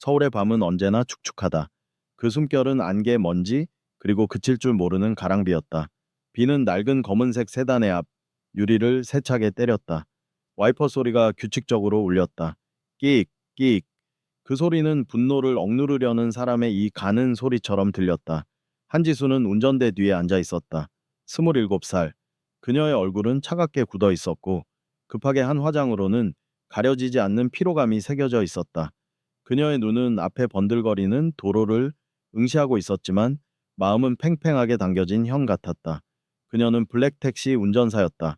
서울의 밤은 언제나 축축하다. 그 숨결은 안개 먼지, 그리고 그칠 줄 모르는 가랑비였다. 비는 낡은 검은색 세단의 앞 유리를 세차게 때렸다. 와이퍼 소리가 규칙적으로 울렸다. 끼익, 끼익. 그 소리는 분노를 억누르려는 사람의 이 가는 소리처럼 들렸다. 한지수는 운전대 뒤에 앉아 있었다. 27살. 그녀의 얼굴은 차갑게 굳어 있었고 급하게 한 화장으로는 가려지지 않는 피로감이 새겨져 있었다. 그녀의 눈은 앞에 번들거리는 도로를 응시하고 있었지만 마음은 팽팽하게 당겨진 형 같았다. 그녀는 블랙택시 운전사였다.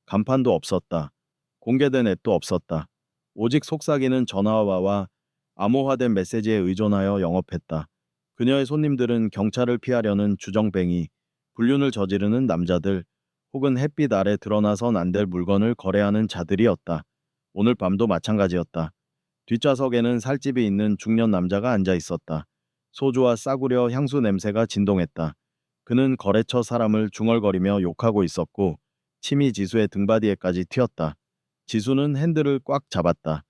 간판도 없었다. 공개된 앱도 없었다. 오직 속삭이는 전화와와 암호화된 메시지에 의존하여 영업했다. 그녀의 손님들은 경찰을 피하려는 주정뱅이, 불륜을 저지르는 남자들, 혹은 햇빛 아래 드러나선 안 될 물건을 거래하는 자들이었다. 오늘 밤도 마찬가지였다. 뒷좌석에는 살집이 있는 중년 남자가 앉아 있었다. 소주와 싸구려 향수 냄새가 진동했다. 그는 거래처 사람을 중얼거리며 욕하고 있었고 침이 지수의 등바디에까지 튀었다. 지수는 핸들을 꽉 잡았다.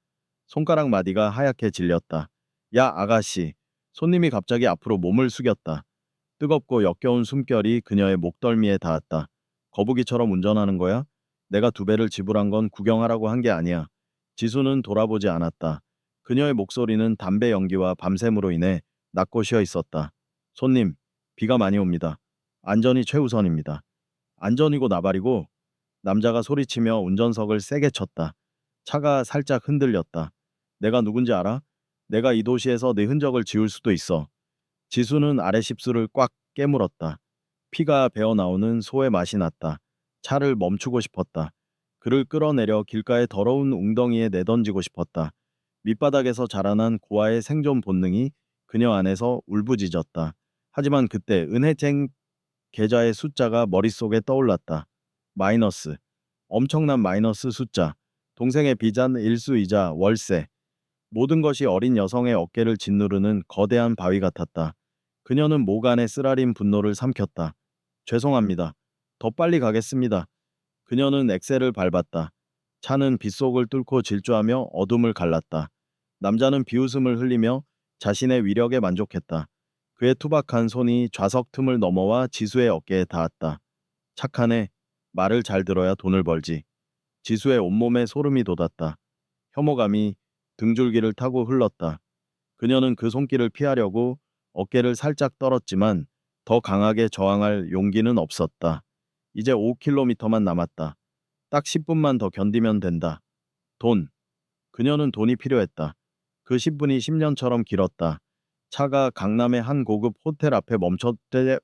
손가락 마디가 하얗게 질렸다. 야, 아가씨. 손님이 갑자기 앞으로 몸을 숙였다. 뜨겁고 역겨운 숨결이 그녀의 목덜미에 닿았다. 거북이처럼 운전하는 거야? 내가 2배를 지불한 건 구경하라고 한 게 아니야. 지수는 돌아보지 않았다. 그녀의 목소리는 담배 연기와 밤샘으로 인해 낮고 쉬어 있었다. 손님, 비가 많이 옵니다. 안전이 최우선입니다. 안전이고 나발이고. 남자가 소리치며 운전석을 세게 쳤다. 차가 살짝 흔들렸다. 내가 누군지 알아? 내가 이 도시에서 네 흔적을 지울 수도 있어. 지수는 아래 십술을 꽉 깨물었다. 피가 배어나오는 소의 맛이 났다. 차를 멈추고 싶었다. 그를 끌어내려 길가의 더러운 웅덩이에 내던지고 싶었다. 밑바닥에서 자라난 고아의 생존 본능이 그녀 안에서 울부짖었다. 하지만 그때 은혜쟁 계좌의 숫자가 머릿속에 떠올랐다. 마이너스. 엄청난 마이너스 숫자. 동생의 비잔 일수이자 월세. 모든 것이 어린 여성의 어깨를 짓누르는 거대한 바위 같았다. 그녀는 목 안에 쓰라린 분노를 삼켰다. 죄송합니다. 더 빨리 가겠습니다. 그녀는 엑셀을 밟았다. 차는 빗속을 뚫고 질주하며 어둠을 갈랐다. 남자는 비웃음을 흘리며 자신의 위력에 만족했다. 그의 투박한 손이 좌석 틈을 넘어와 지수의 어깨에 닿았다. 착하네. 말을 잘 들어야 돈을 벌지. 지수의 온몸에 소름이 돋았다. 혐오감이 등줄기를 타고 흘렀다. 그녀는 그 손길을 피하려고 어깨를 살짝 떨었지만 더 강하게 저항할 용기는 없었다. 이제 5km만 남았다. 딱 10분만 더 견디면 된다. 돈. 그녀는 돈이 필요했다. 그 10분이 10년처럼 길었다. 차가 강남의 한 고급 호텔 앞에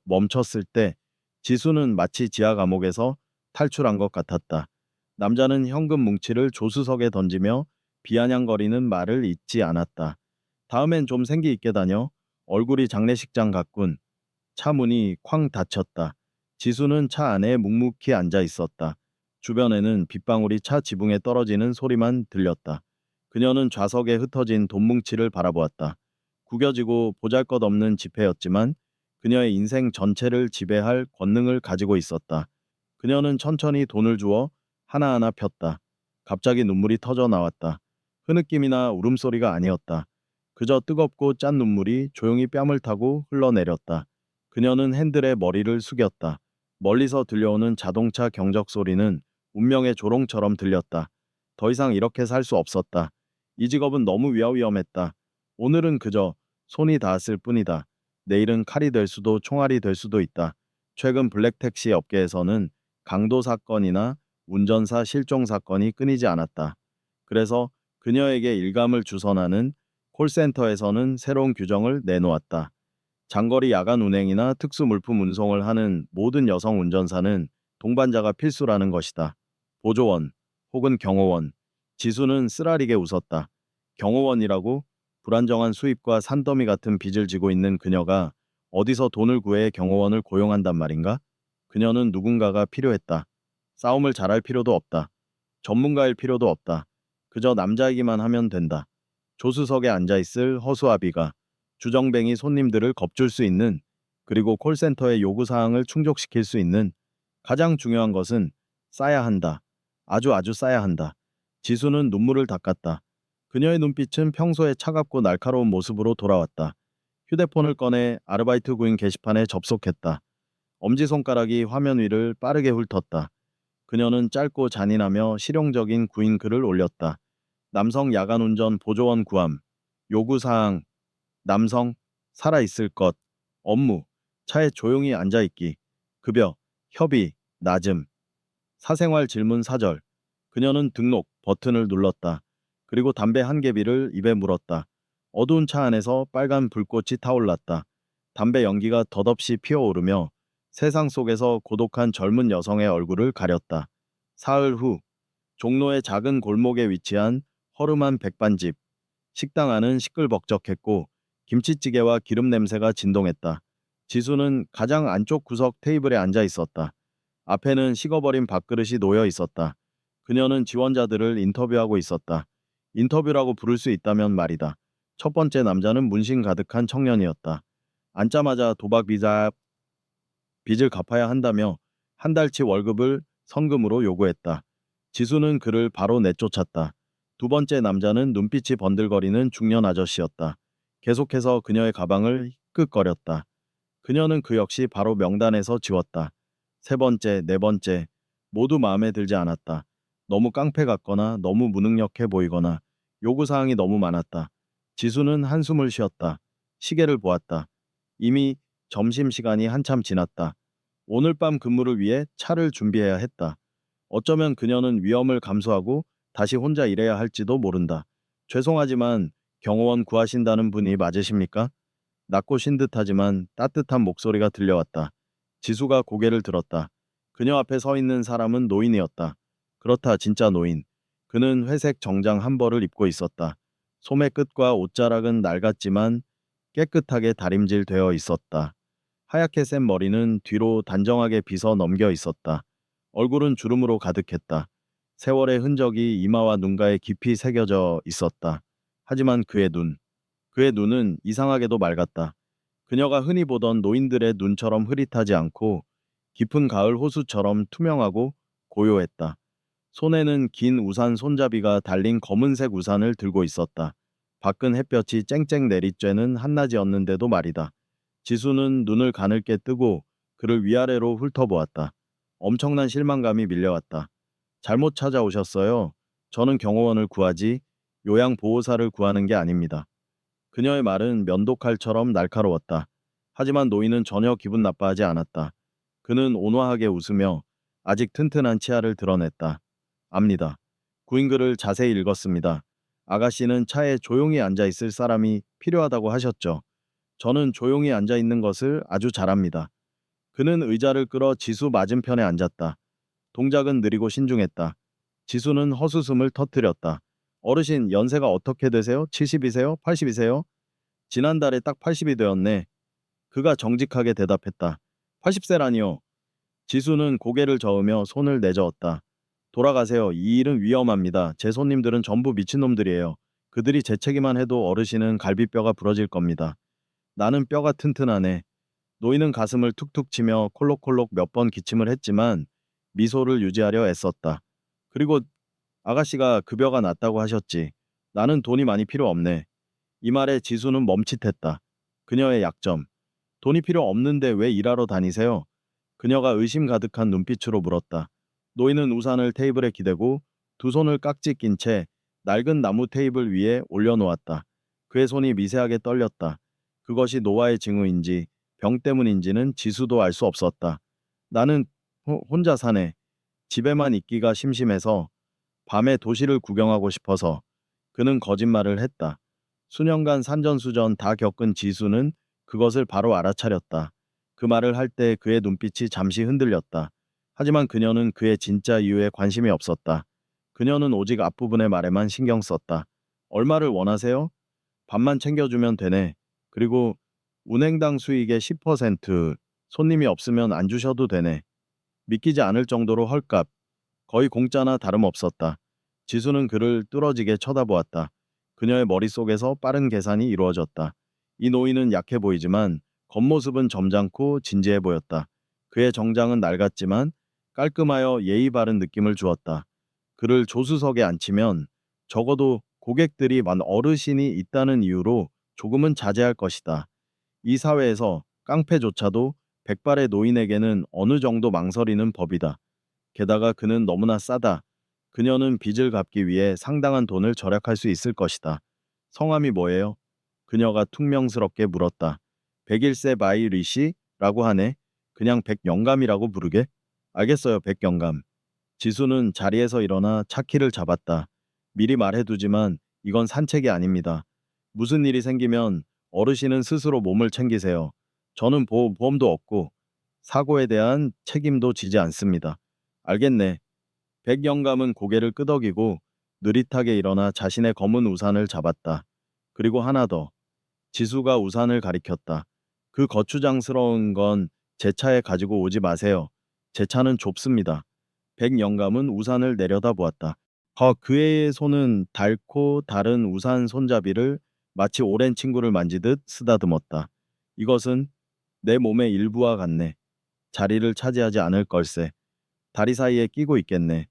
멈췄을 때 지수는 마치 지하 감옥에서 탈출한 것 같았다. 남자는 현금 뭉치를 조수석에 던지며 비아냥거리는 말을 잊지 않았다. 다음엔 좀 생기 있게 다녀. 얼굴이 장례식장 같군. 차 문이 쾅 닫혔다. 지수는 차 안에 묵묵히 앉아 있었다. 주변에는 빗방울이 차 지붕에 떨어지는 소리만 들렸다. 그녀는 좌석에 흩어진 돈뭉치를 바라보았다. 구겨지고 보잘것없는 지폐였지만 그녀의 인생 전체를 지배할 권능을 가지고 있었다. 그녀는 천천히 돈을 주어 하나하나 폈다. 갑자기 눈물이 터져 나왔다. 흐느낌이나 울음소리가 아니었다. 그저 뜨겁고 짠 눈물이 조용히 뺨을 타고 흘러내렸다. 그녀는 핸들에 머리를 숙였다. 멀리서 들려오는 자동차 경적 소리는 운명의 조롱처럼 들렸다. 더 이상 이렇게 살 수 없었다. 이 직업은 너무 위험했다. 오늘은 그저 손이 닿았을 뿐이다. 내일은 칼이 될 수도 총알이 될 수도 있다. 최근 블랙택시 업계에서는 강도 사건이나 운전사 실종 사건이 끊이지 않았다. 그래서 그녀에게 일감을 주선하는 콜센터에서는 새로운 규정을 내놓았다. 장거리 야간 운행이나 특수 물품 운송을 하는 모든 여성 운전사는 동반자가 필수라는 것이다. 보조원 혹은 경호원. 지수는 쓰라리게 웃었다. 경호원이라고? 불안정한 수입과 산더미 같은 빚을 지고 있는 그녀가 어디서 돈을 구해 경호원을 고용한단 말인가? 그녀는 누군가가 필요했다. 싸움을 잘할 필요도 없다. 전문가일 필요도 없다. 그저 남자이기만 하면 된다. 조수석에 앉아있을 허수아비가 주정뱅이 손님들을 겁줄 수 있는, 그리고 콜센터의 요구사항을 충족시킬 수 있는. 가장 중요한 것은 싸야 한다. 아주 싸야 한다. 지수는 눈물을 닦았다. 그녀의 눈빛은 평소의 차갑고 날카로운 모습으로 돌아왔다. 휴대폰을 꺼내 아르바이트 구인 게시판에 접속했다. 엄지손가락이 화면 위를 빠르게 훑었다. 그녀는 짧고 잔인하며 실용적인 구인 글을 올렸다. 남성 야간운전 보조원 구함. 요구사항. 남성. 살아있을 것. 업무. 차에 조용히 앉아있기. 급여. 협의. 낮음. 사생활 질문 사절. 그녀는 등록 버튼을 눌렀다. 그리고 담배 한 개비를 입에 물었다. 어두운 차 안에서 빨간 불꽃이 타올랐다. 담배 연기가 덧없이 피어오르며 세상 속에서 고독한 젊은 여성의 얼굴을 가렸다. 사흘 후 종로의 작은 골목에 위치한 허름한 백반집. 식당 안은 시끌벅적했고 김치찌개와 기름 냄새가 진동했다. 지수는 가장 안쪽 구석 테이블에 앉아 있었다. 앞에는 식어버린 밥그릇이 놓여 있었다. 그녀는 지원자들을 인터뷰하고 있었다. 인터뷰라고 부를 수 있다면 말이다. 첫 번째 남자는 문신 가득한 청년이었다. 앉자마자 도박 빚을 갚아야 한다며 한 달치 월급을 성금으로 요구했다. 지수는 그를 바로 내쫓았다. 두 번째 남자는 눈빛이 번들거리는 중년 아저씨였다. 계속해서 그녀의 가방을 끄덕거렸다. 그녀는 그 역시 바로 명단에서 지웠다. 세 번째, 네 번째, 모두 마음에 들지 않았다. 너무 깡패 같거나 너무 무능력해 보이거나 요구사항이 너무 많았다. 지수는 한숨을 쉬었다. 시계를 보았다. 이미 점심시간이 한참 지났다. 오늘 밤 근무를 위해 차를 준비해야 했다. 어쩌면 그녀는 위험을 감수하고 다시 혼자 일해야 할지도 모른다. 죄송하지만 경호원 구하신다는 분이 맞으십니까? 낮고 쉰 듯하지만 따뜻한 목소리가 들려왔다. 지수가 고개를 들었다. 그녀 앞에 서 있는 사람은 노인이었다. 그렇다, 진짜 노인. 그는 회색 정장 한 벌을 입고 있었다. 소매 끝과 옷자락은 낡았지만 깨끗하게 다림질되어 있었다. 하얗게 센 머리는 뒤로 단정하게 빗어 넘겨 있었다. 얼굴은 주름으로 가득했다. 세월의 흔적이 이마와 눈가에 깊이 새겨져 있었다. 하지만 그의 눈은 이상하게도 맑았다. 그녀가 흔히 보던 노인들의 눈처럼 흐릿하지 않고 깊은 가을 호수처럼 투명하고 고요했다. 손에는 긴 우산 손잡이가 달린 검은색 우산을 들고 있었다. 밖은 햇볕이 쨍쨍 내리쬐는 한낮이었는데도 말이다. 지수는 눈을 가늘게 뜨고 그를 위아래로 훑어보았다. 엄청난 실망감이 밀려왔다. 잘못 찾아오셨어요. 저는 경호원을 구하지 요양보호사를 구하는 게 아닙니다. 그녀의 말은 면도칼처럼 날카로웠다. 하지만 노인은 전혀 기분 나빠하지 않았다. 그는 온화하게 웃으며 아직 튼튼한 치아를 드러냈다. 압니다. 구인글을 자세히 읽었습니다. 아가씨는 차에 조용히 앉아 있을 사람이 필요하다고 하셨죠. 저는 조용히 앉아 있는 것을 아주 잘합니다. 그는 의자를 끌어 지수 맞은편에 앉았다. 동작은 느리고 신중했다. 지수는 헛웃음을 터뜨렸다. 어르신, 연세가 어떻게 되세요? 70이세요? 80이세요? 지난달에 딱 80이 되었네. 그가 정직하게 대답했다. 80세라니요. 지수는 고개를 저으며 손을 내저었다. 돌아가세요. 이 일은 위험합니다. 제 손님들은 전부 미친놈들이에요. 그들이 재채기만 해도 어르신은 갈비뼈가 부러질 겁니다. 나는 뼈가 튼튼하네. 노인은 가슴을 툭툭 치며 콜록콜록 몇 번 기침을 했지만 미소를 유지하려 애썼다. 그리고 아가씨가 급여가 낮다고 하셨지. 나는 돈이 많이 필요 없네. 이 말에 지수는 멈칫했다. 그녀의 약점. 돈이 필요 없는데 왜 일하러 다니세요? 그녀가 의심 가득한 눈빛으로 물었다. 노인은 우산을 테이블에 기대고 두 손을 깍지 낀 채 낡은 나무 테이블 위에 올려놓았다. 그의 손이 미세하게 떨렸다. 그것이 노화의 징후인지 병 때문인지는 지수도 알 수 없었다. 나는 혼자 사네. 집에만 있기가 심심해서 밤에 도시를 구경하고 싶어서. 그는 거짓말을 했다. 수년간 산전수전 다 겪은 지수는 그것을 바로 알아차렸다. 그 말을 할 때 그의 눈빛이 잠시 흔들렸다. 하지만 그녀는 그의 진짜 이유에 관심이 없었다. 그녀는 오직 앞부분의 말에만 신경 썼다. 얼마를 원하세요? 밥만 챙겨주면 되네. 그리고 운행당 수익의 10%, 손님이 없으면 안 주셔도 되네. 믿기지 않을 정도로 헐값, 거의 공짜나 다름없었다. 지수는 그를 뚫어지게 쳐다보았다. 그녀의 머릿속에서 빠른 계산이 이루어졌다. 이 노인은 약해 보이지만 겉모습은 점잖고 진지해 보였다. 그의 정장은 낡았지만 깔끔하여 예의 바른 느낌을 주었다. 그를 조수석에 앉히면 적어도 고객들이 많은 어르신이 있다는 이유로 조금은 자제할 것이다. 이 사회에서 깡패조차도 백발의 노인에게는 어느 정도 망설이는 법이다. 게다가 그는 너무나 싸다. 그녀는 빚을 갚기 위해 상당한 돈을 절약할 수 있을 것이다. 성함이 뭐예요? 그녀가 퉁명스럽게 물었다. 백일세 바이 리시라고 하네. 그냥 백영감이라고 부르게? 알겠어요, 백영감. 지수는 자리에서 일어나 차키를 잡았다. 미리 말해두지만 이건 산책이 아닙니다. 무슨 일이 생기면 어르신은 스스로 몸을 챙기세요. 저는 보험도 없고 사고에 대한 책임도 지지 않습니다. 알겠네. 백영감은 고개를 끄덕이고 느릿하게 일어나 자신의 검은 우산을 잡았다. 그리고 하나 더. 지수가 우산을 가리켰다. 그 거추장스러운 건 제 차에 가지고 오지 마세요. 제 차는 좁습니다. 백영감은 우산을 내려다보았다. 그의 손은 닳고 다른 우산 손잡이를 마치 오랜 친구를 만지듯 쓰다듬었다. 이것은 내 몸의 일부와 같네. 자리를 차지하지 않을 걸세. 다리 사이에 끼고 있겠네.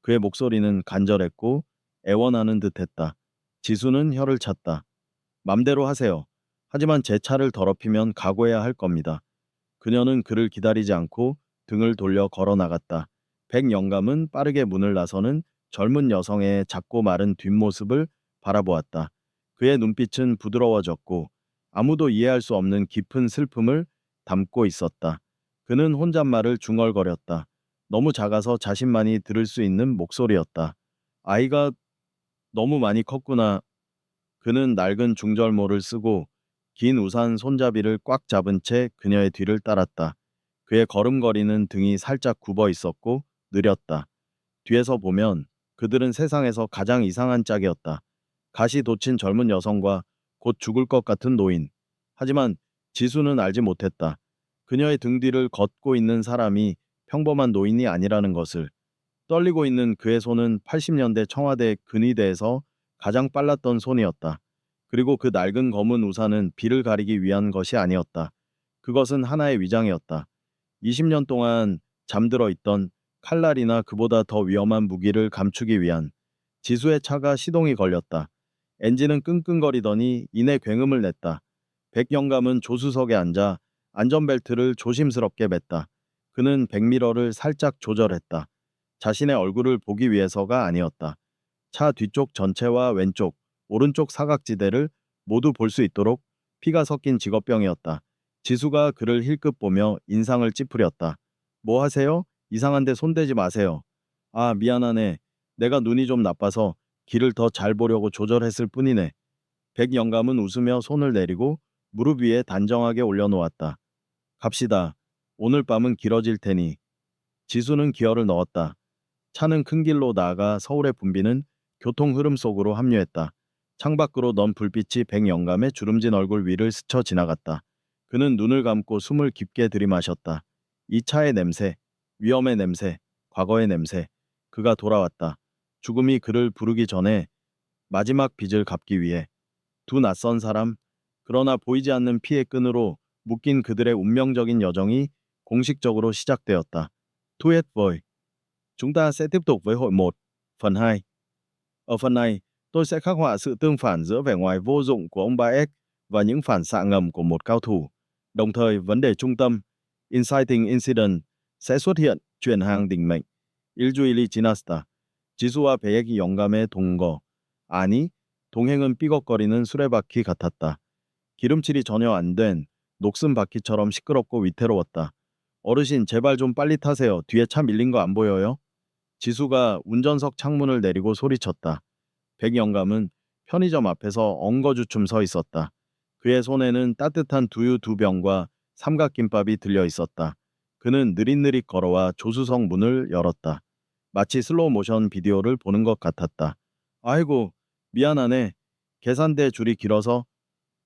그의 목소리는 간절했고 애원하는 듯했다. 지수는 혀를 찼다. 맘대로 하세요. 하지만 제 차를 더럽히면 각오해야 할 겁니다. 그녀는 그를 기다리지 않고 등을 돌려 걸어 나갔다. 백영감은 빠르게 문을 나서는 젊은 여성의 작고 마른 뒷모습을 바라보았다. 그의 눈빛은 부드러워졌고 아무도 이해할 수 없는 깊은 슬픔을 담고 있었다. 그는 혼잣말을 중얼거렸다. 너무 작아서 자신만이 들을 수 있는 목소리였다. 아이가 너무 많이 컸구나. 그는 낡은 중절모를 쓰고 긴 우산 손잡이를 꽉 잡은 채 그녀의 뒤를 따랐다. 그의 걸음걸이는 등이 살짝 굽어 있었고 느렸다. 뒤에서 보면 그들은 세상에서 가장 이상한 짝이었다. 가시 돋친 젊은 여성과 곧 죽을 것 같은 노인. 하지만 지수는 알지 못했다. 그녀의 등 뒤를 걷고 있는 사람이 평범한 노인이 아니라는 것을. 떨리고 있는 그의 손은 80년대 청와대 근위대에서 가장 빨랐던 손이었다. 그리고 그 낡은 검은 우산은 비를 가리기 위한 것이 아니었다. 그것은 하나의 위장이었다. 20년 동안 잠들어 있던 칼날이나 그보다 더 위험한 무기를 감추기 위한. 지수의 차가 시동이 걸렸다. 엔진은 끙끙거리더니 이내 굉음을 냈다. 백영감은 조수석에 앉아 안전벨트를 조심스럽게 맸다. 그는 백미러를 살짝 조절했다. 자신의 얼굴을 보기 위해서가 아니었다. 차 뒤쪽 전체와 왼쪽, 오른쪽 사각지대를 모두 볼 수 있도록 피가 섞인 직업병이었다. 지수가 그를 힐끗 보며 인상을 찌푸렸다. 뭐 하세요? 이상한데 손대지 마세요. 아, 미안하네. 내가 눈이 좀 나빠서 길을 더 잘 보려고 조절했을 뿐이네. 백영감은 웃으며 손을 내리고 무릎 위에 단정하게 올려놓았다. 갑시다. 오늘 밤은 길어질 테니. 지수는 기어를 넣었다. 차는 큰 길로 나아가 서울의 붐비는 교통 흐름 속으로 합류했다. 창밖으로 넌 불빛이 백영감의 주름진 얼굴 위를 스쳐 지나갔다. 그는 눈을 감고 숨을 깊게 들이마셨다. 이 차의 냄새, 위험의 냄새, 과거의 냄새. 그가 돌아왔다. 죽음이 그를 부르기 전에 마지막 빚을 갚기 위해. 두 낯선 사람, 그러나 보이지 않는 피의 끈으로 묶인 그들의 운명적인 여정이 공식적으로 시작되었다. Tuyệt vời. Chúng ta sẽ tiếp tục với hội 1, phần 2. Ở phần này, tôi sẽ khắc họa sự tương phản giữa vẻ ngoài vô dụng của ông Baek và những phản xạ ngầm của một cao thủ. Đồng thời, vấn đề trung tâm, Inciting Incident, sẽ xuất hiện, truyền hàng đỉnh mệnh. 일주일이 지났다. 지수와 배액이 영감의 동거. 아니, 동행은 삐걱거리는 수레바퀴 같았다. 기름칠이 전혀 안 된 녹슨 바퀴처럼 시끄럽고 위태로웠다. 어르신, 제발 좀 빨리 타세요. 뒤에 차 밀린 거 안 보여요? 지수가 운전석 창문을 내리고 소리쳤다. 백영감은 편의점 앞에서 엉거주춤 서 있었다. 그의 손에는 따뜻한 두유 2병과 삼각김밥이 들려 있었다. 그는 느릿느릿 걸어와 조수석 문을 열었다. 마치 슬로우 모션 비디오를 보는 것 같았다. 아이고, 미안하네. 계산대 줄이 길어서.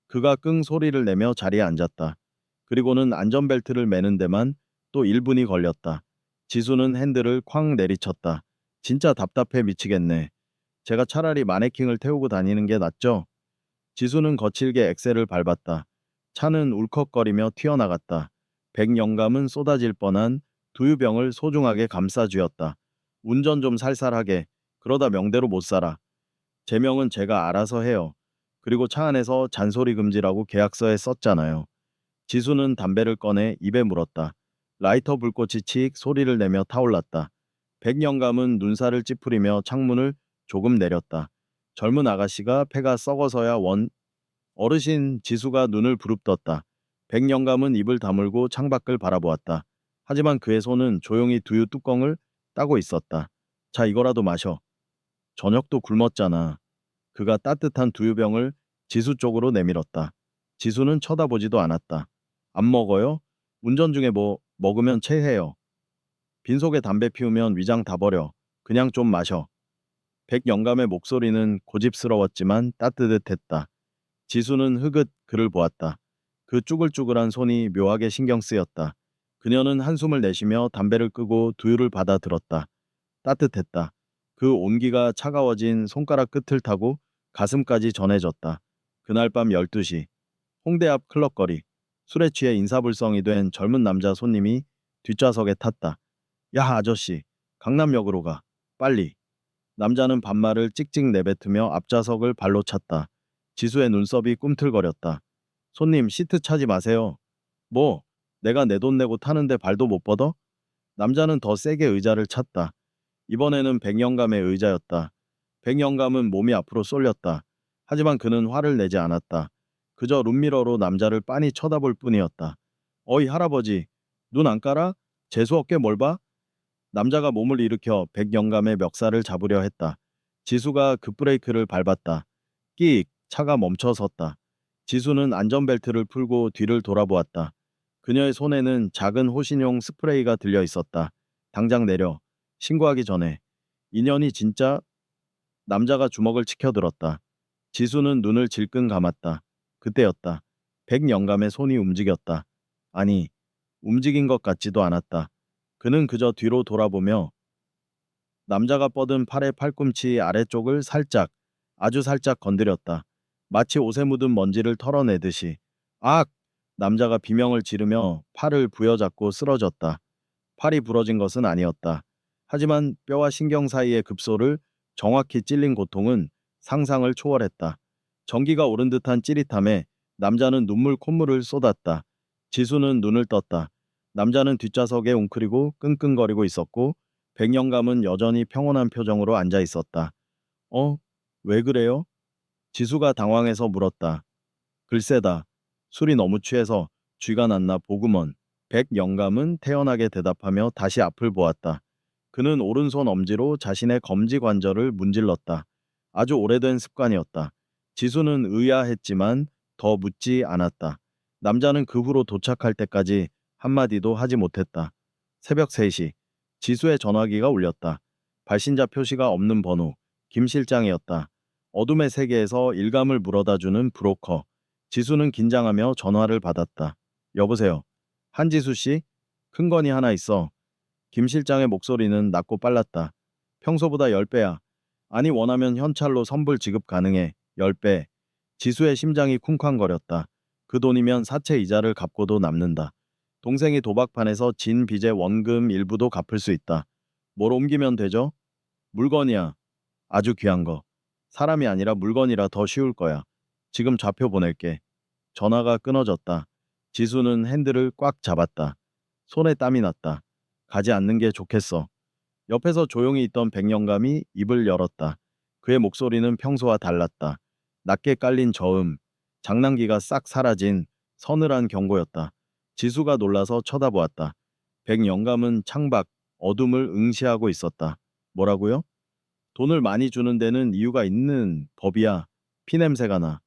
그가 끙 소리를 내며 자리에 앉았다. 그리고는 안전벨트를 매는 데만 또 1분이 걸렸다. 지수는 핸들을 쾅 내리쳤다. 진짜 답답해 미치겠네. 제가 차라리 마네킹을 태우고 다니는 게 낫죠? 지수는 거칠게 엑셀을 밟았다. 차는 울컥거리며 튀어나갔다. 백영감은 쏟아질 뻔한 두유병을 소중하게 감싸 쥐었다. 운전 좀 살살하게. 그러다 명대로 못 살아. 제명은 제가 알아서 해요. 그리고 차 안에서 잔소리 금지라고 계약서에 썼잖아요. 지수는 담배를 꺼내 입에 물었다. 라이터 불꽃이 칙 소리를 내며 타올랐다. 백영감은 눈살을 찌푸리며 창문을 조금 내렸다. 젊은 아가씨가 폐가 썩어서야 원. 어르신. 지수가 눈을 부릅떴다. 백영감은 입을 다물고 창밖을 바라보았다. 하지만 그의 손은 조용히 두유 뚜껑을 따고 있었다. 자, 이거라도 마셔. 저녁도 굶었잖아. 그가 따뜻한 두유병을 지수 쪽으로 내밀었다. 지수는 쳐다보지도 않았다. 안 먹어요? 운전 중에 뭐 먹으면 체해요. 빈속에 담배 피우면 위장 다 버려. 그냥 좀 마셔. 백영감의 목소리는 고집스러웠지만 따뜻했다. 지수는 흐긋 그를 보았다. 그 쭈글쭈글한 손이 묘하게 신경 쓰였다. 그녀는 한숨을 내쉬며 담배를 끄고 두유를 받아 들었다. 따뜻했다. 그 온기가 차가워진 손가락 끝을 타고 가슴까지 전해졌다. 그날 밤 12시, 홍대 앞 클럽거리. 술에 취해 인사불성이 된 젊은 남자 손님이 뒷좌석에 탔다. 야, 아저씨, 강남역으로 가. 빨리. 남자는 반말을 찍찍 내뱉으며 앞좌석을 발로 찼다. 지수의 눈썹이 꿈틀거렸다. 손님, 시트 차지 마세요. 뭐, 내가 내 돈 내고 타는데 발도 못 뻗어? 남자는 더 세게 의자를 찼다. 이번에는 백영감의 의자였다. 백영감은 몸이 앞으로 쏠렸다. 하지만 그는 화를 내지 않았다. 그저 룸미러로 남자를 빤히 쳐다볼 뿐이었다. 어이 할아버지, 눈 안 깔아? 재수없게 뭘 봐? 남자가 몸을 일으켜 백영감의 멱살을 잡으려 했다. 지수가 급브레이크를 밟았다. 끼익, 차가 멈춰 섰다. 지수는 안전벨트를 풀고 뒤를 돌아보았다. 그녀의 손에는 작은 호신용 스프레이가 들려 있었다. 당장 내려. 신고하기 전에. 인연이 진짜. 남자가 주먹을 치켜들었다. 지수는 눈을 질끈 감았다. 그때였다. 백영감의 손이 움직였다. 아니, 움직인 것 같지도 않았다. 그는 그저 뒤로 돌아보며 남자가 뻗은 팔의 팔꿈치 아래쪽을 살짝, 아주 살짝 건드렸다. 마치 옷에 묻은 먼지를 털어내듯이. 악! 남자가 비명을 지르며 팔을 부여잡고 쓰러졌다. 팔이 부러진 것은 아니었다. 하지만 뼈와 신경 사이의 급소를 정확히 찔린 고통은 상상을 초월했다. 전기가 오른 듯한 찌릿함에 남자는 눈물 콧물을 쏟았다. 지수는 눈을 떴다. 남자는 뒷좌석에 웅크리고 끙끙거리고 있었고 백영감은 여전히 평온한 표정으로 앉아 있었다. 어? 왜 그래요? 지수가 당황해서 물었다. 글쎄다. 술이 너무 취해서 쥐가 났나 보구먼. 백영감은 태연하게 대답하며 다시 앞을 보았다. 그는 오른손 엄지로 자신의 검지 관절을 문질렀다. 아주 오래된 습관이었다. 지수는 의아했지만 더 묻지 않았다. 남자는 그 후로 도착할 때까지 한마디도 하지 못했다. 새벽 3시. 지수의 전화기가 울렸다. 발신자 표시가 없는 번호. 김 실장이었다. 어둠의 세계에서 일감을 물어다주는 브로커. 지수는 긴장하며 전화를 받았다. 여보세요. 한지수 씨? 큰 건이 하나 있어. 김 실장의 목소리는 낮고 빨랐다. 평소보다 10배야. 아니 원하면 현찰로 선불 지급 가능해. 10배. 지수의 심장이 쿵쾅거렸다. 그 돈이면 사채 이자를 갚고도 남는다. 동생이 도박판에서 진 빚의 원금 일부도 갚을 수 있다. 뭘 옮기면 되죠? 물건이야. 아주 귀한 거. 사람이 아니라 물건이라 더 쉬울 거야. 지금 좌표 보낼게. 전화가 끊어졌다. 지수는 핸들을 꽉 잡았다. 손에 땀이 났다. 가지 않는 게 좋겠어. 옆에서 조용히 있던 백영감이 입을 열었다. 그의 목소리는 평소와 달랐다. 낮게 깔린 저음, 장난기가 싹 사라진 서늘한 경고였다. 지수가 놀라서 쳐다보았다. 백영감은 창밖, 어둠을 응시하고 있었다. 뭐라고요? 돈을 많이 주는 데는 이유가 있는 법이야. 피냄새가 나.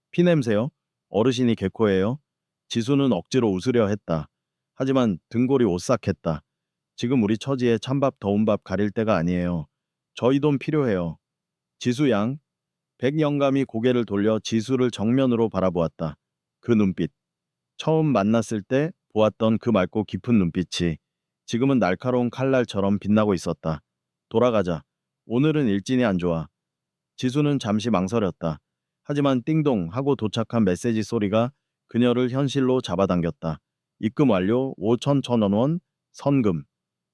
피냄새요? 어르신이 개코예요? 지수는 억지로 웃으려 했다. 하지만 등골이 오싹했다. 지금 우리 처지에 찬밥 더운 밥 가릴 때가 아니에요. 저희 돈 필요해요. 지수 양. 백영감이 고개를 돌려 지수를 정면으로 바라보았다. 그 눈빛. 처음 만났을 때 보았던 그 맑고 깊은 눈빛이 지금은 날카로운 칼날처럼 빛나고 있었다. 돌아가자. 오늘은 일진이 안 좋아. 지수는 잠시 망설였다. 하지만 띵동 하고 도착한 메시지 소리가 그녀를 현실로 잡아당겼다. 입금 완료 5,100원 선금.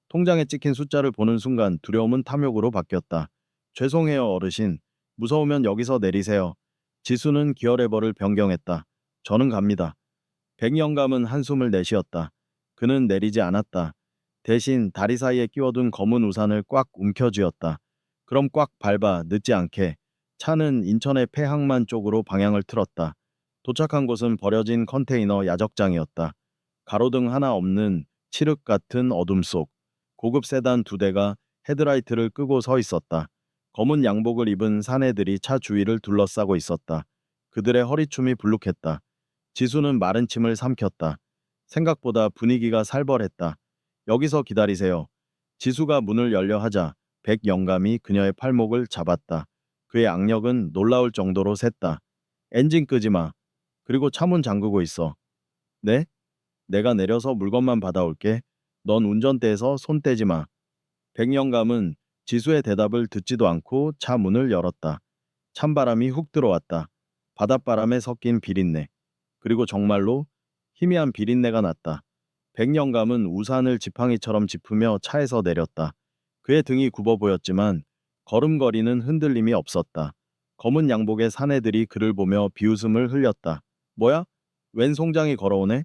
통장에 찍힌 숫자를 보는 순간 두려움은 탐욕으로 바뀌었다. 죄송해요 어르신. 무서우면 여기서 내리세요. 지수는 기어레버를 변경했다. 저는 갑니다. 백영감은 한숨을 내쉬었다. 그는 내리지 않았다. 대신 다리 사이에 끼워둔 검은 우산을 꽉 움켜쥐었다. 그럼 꽉 밟아 늦지 않게. 차는 인천의 폐항만 쪽으로 방향을 틀었다. 도착한 곳은 버려진 컨테이너 야적장이었다. 가로등 하나 없는 칠흑 같은 어둠 속 고급 세단 두 대가 헤드라이트를 끄고 서 있었다. 검은 양복을 입은 사내들이 차 주위를 둘러싸고 있었다. 그들의 허리춤이 불룩했다. 지수는 마른 침을 삼켰다. 생각보다 분위기가 살벌했다. 여기서 기다리세요. 지수가 문을 열려 하자 백영감이 그녀의 팔목을 잡았다. 그의 악력은 놀라울 정도로 셌다. 엔진 끄지 마. 그리고 차문 잠그고 있어. 네? 내가 내려서 물건만 받아올게. 넌 운전대에서 손 떼지 마. 백영감은 지수의 대답을 듣지도 않고 차 문을 열었다. 찬바람이 훅 들어왔다. 바닷바람에 섞인 비린내. 그리고 정말로 희미한 비린내가 났다. 백영감은 우산을 지팡이처럼 짚으며 차에서 내렸다. 그의 등이 굽어 보였지만 걸음걸이는 흔들림이 없었다. 검은 양복의 사내들이 그를 보며 비웃음을 흘렸다. 뭐야? 웬 송장이 걸어오네?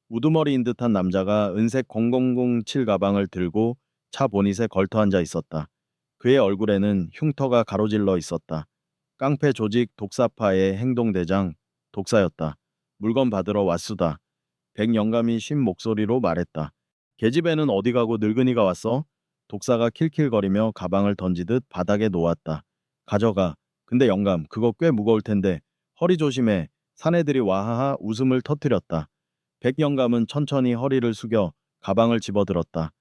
우두머리인 듯한 남자가 은색 0007 가방을 들고 차 보닛에 걸터 앉아 있었다. 그의 얼굴에는 흉터가 가로질러 있었다. 깡패 조직 독사파의 행동대장 독사였다. 물건 받으러 왔수다. 백영감이 쉰 목소리로 말했다. 계집애는 어디 가고 늙은이가 왔어? 독사가 킬킬거리며 가방을 던지듯 바닥에 놓았다. 가져가. 근데 영감, 그거 꽤 무거울 텐데. 허리 조심해. 사내들이 와하하 웃음을 터뜨렸다. 백영감은 천천히 허리를 숙여 가방을 집어들었다.